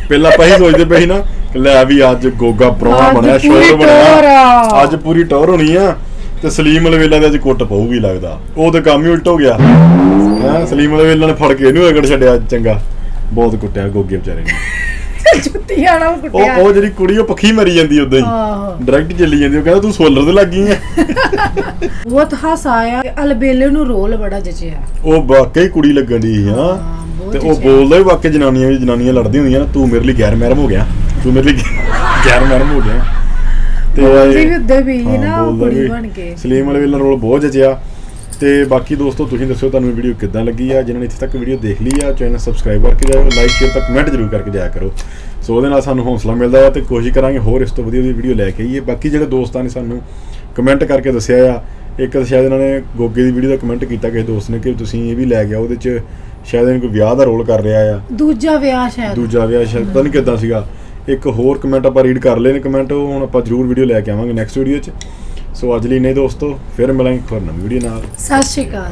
ਪਹਿਲਾਂ ਆਪਾਂ ਹੀ ਸੋਚਦੇ ਪਏ ਸੀ ਨਾ ਕਿ ਲੈ ਵੀ ਅੱਜ ਗੋਗਾ ਪ੍ਰਾਹੁਣਾ ਅੱਜ ਬਣਿਆ ਪੂਰੀ ਸ਼ੋਰ ਟੌਰ ਬਣਿਆ ਆ। ਅੱਜ ਪੂਰੀ ਟੌਰ ਹੋਣੀ ਆ ਤੇ ਸਲੀਮ ਅਲਵੇਲਾ ਦੇ ਅੱਜ ਕੁੱਟ ਪਊਗੀ ਲੱਗਦਾ ਉਹ ਤੇ ਕੰਮ ਹੀ ਉਲਟ ਹੋ ਗਿਆ ਹੈ ਸਲੀਮ ਅਲਵੇਲਾ ਨੇ ਫੜ ਕੇ ਇਹਨੂੰ ਰਗੜ ਛੱਡਿਆ ਚੰਗਾ ਬਹੁਤ ਕੁੱਟਿਆ ਗੋਗੇ ਵਿਚਾਰੇ ਨੇ ਜੁੱਤੀਆਂ ਨਾਲ ਕੁੱਟਿਆ ਉਹ ਜਿਹੜੀ ਕੁੜੀ ਉਹ ਪੱਖੀ ਮਰੀ ਜਾਂਦੀ ਉਦਾਂ ਹੀ ਆਹੋ। ਡਾਇਰੈਕਟ ਚੱਲੀ ਜਾਂਦੀ ਉਹ ਕਹਿੰਦਾ ਤੂੰ ਸੋਲਰ ਤੇ ਲੱਗ ਗਈ ਆ ਬਹੁਤ ਹਾਸਾ ਆਇਆ ਅਲਬੇਲੇ ਨੂੰ ਰੋਲ ਬੜਾ ਜਚਿਆ ਉਹ ਵਾਕਈ ਕੁੜੀ ਲੱਗਣ ਦੀ ਸੀ ਹਾਂ ਬਹੁਤ ਤੇ ਉਹ ਬੋਲਦਾ ਵੀ ਵਾਕਈ ਜਨਾਨੀਆਂ ਲੜਦੀਆਂ ਹੁੰਦੀਆਂ ਨਾ ਤੂੰ ਮੇਰੇ ਲਈ ਗੈਰ ਮਹਿਰਮ ਹੋ ਗਿਆ ਤੂੰ ਮੇਰੇ ਲਈ ਗੈਰ ਮਹਿਰਮ ਹੋ ਗਿਆ ਬੋਲਦੀ ਵੀ ਉੱਦੇ ਵੀ ਹਾਂ, ਨਾ ਉਹ ਬੋਲਦਾ ਕੁੜੀ ਵੀ। ਬਣ ਕੇ ਸਲੀਮ ਵਾਲੇ ਵੇਲੇ ਰੋਲ ਬਹੁਤ ਜਚਿਆ ਤੇ ਬਾਕੀ ਦੋਸਤੋ ਤੁਸੀਂ ਦੱਸਿਓ ਤੁਹਾਨੂੰ ਇਹ ਵੀਡੀਓ ਕਿੱਦਾਂ ਲੱਗੀ ਆ ਜਿਨ੍ਹਾਂ ਨੇ ਇੱਥੇ ਤੱਕ ਵੀਡੀਓ ਦੇਖ ਲਈ ਆ ਚੈਨਲ ਸਬਸਕ੍ਰਾਈਬ ਕਰਕੇ ਜਾਓ ਲਾਈਕ ਸ਼ੇਅਰ ਤੇ ਕਮੈਂਟ ਜ਼ਰੂਰ ਕਰਕੇ ਜਾਇਆ ਕਰੋ ਸੋ ਉਹਦੇ ਨਾਲ ਸਾਨੂੰ ਹੌਸਲਾ ਮਿਲਦਾ ਆ ਤੇ ਕੋਸ਼ਿਸ਼ ਕਰਾਂਗੇ ਹੋਰ ਇਸ ਤੋਂ ਵਧੀਆ ਦੀ ਵੀਡੀਓ ਲੈ ਕੇ ਆਈਏ ਬਾਕੀ ਜਿਹੜੇ ਦੋਸਤਾਂ ਨੇ ਸਾਨੂੰ ਕਮੈਂਟ ਕਰਕੇ ਦੱਸਿਆ ਆ ਇੱਕ ਤਾਂ ਸ਼ਾਇਦ ਇਹਨਾਂ ਨੇ ਗੋਗੇ ਦੀ ਵੀਡੀਓ ਦਾ ਕਮੈਂਟ ਕੀਤਾ ਕਿਸੇ ਦੋਸਤ ਨੇ ਕਿ ਤੁਸੀਂ ਇਹ ਵੀ ਲੈ ਕੇ ਆਓ ਉਹਦੇ 'ਚ ਸ਼ਾਇਦ ਇਹਨੂੰ ਕੋਈ ਵਿਆਹ ਦਾ ਰੋਲ ਕਰ ਰਿਹਾ ਆ ਦੂਜਾ ਵਿਆਹ ਸ਼ਾਇਦ ਦੂਜਾ ਵਿਆਹ ਸ਼ਾਇਦ ਪਤਾ ਨਹੀਂ ਕਿੱਦਾਂ ਸੀਗਾ ਇੱਕ ਹੋਰ ਕਮੈਂਟ ਆਪਾਂ ਰੀਡ ਕਰ ਲਏ ਨੇ ਕਮੈਂਟ ਉਹ ਹੁਣ ਆਪਾਂ ਜ਼ਰੂਰ ਵੀਡੀਓ ਲੈ ਕੇ ਆਵਾਂਗੇ ਨੈਕਸਟ ਵੀਡੀਓ 'ਚ ਸੋ ਅੱਜ ਲਈ ਨਹੀਂ ਦੋਸਤੋ ਫਿਰ ਮਿਲਾਂਗੇ ਇੱਕ ਹੋਰ ਨਵੀਂ ਵੀਡੀਓ ਨਾਲ ਸਤਿ ਸ਼੍ਰੀ ਅਕਾਲ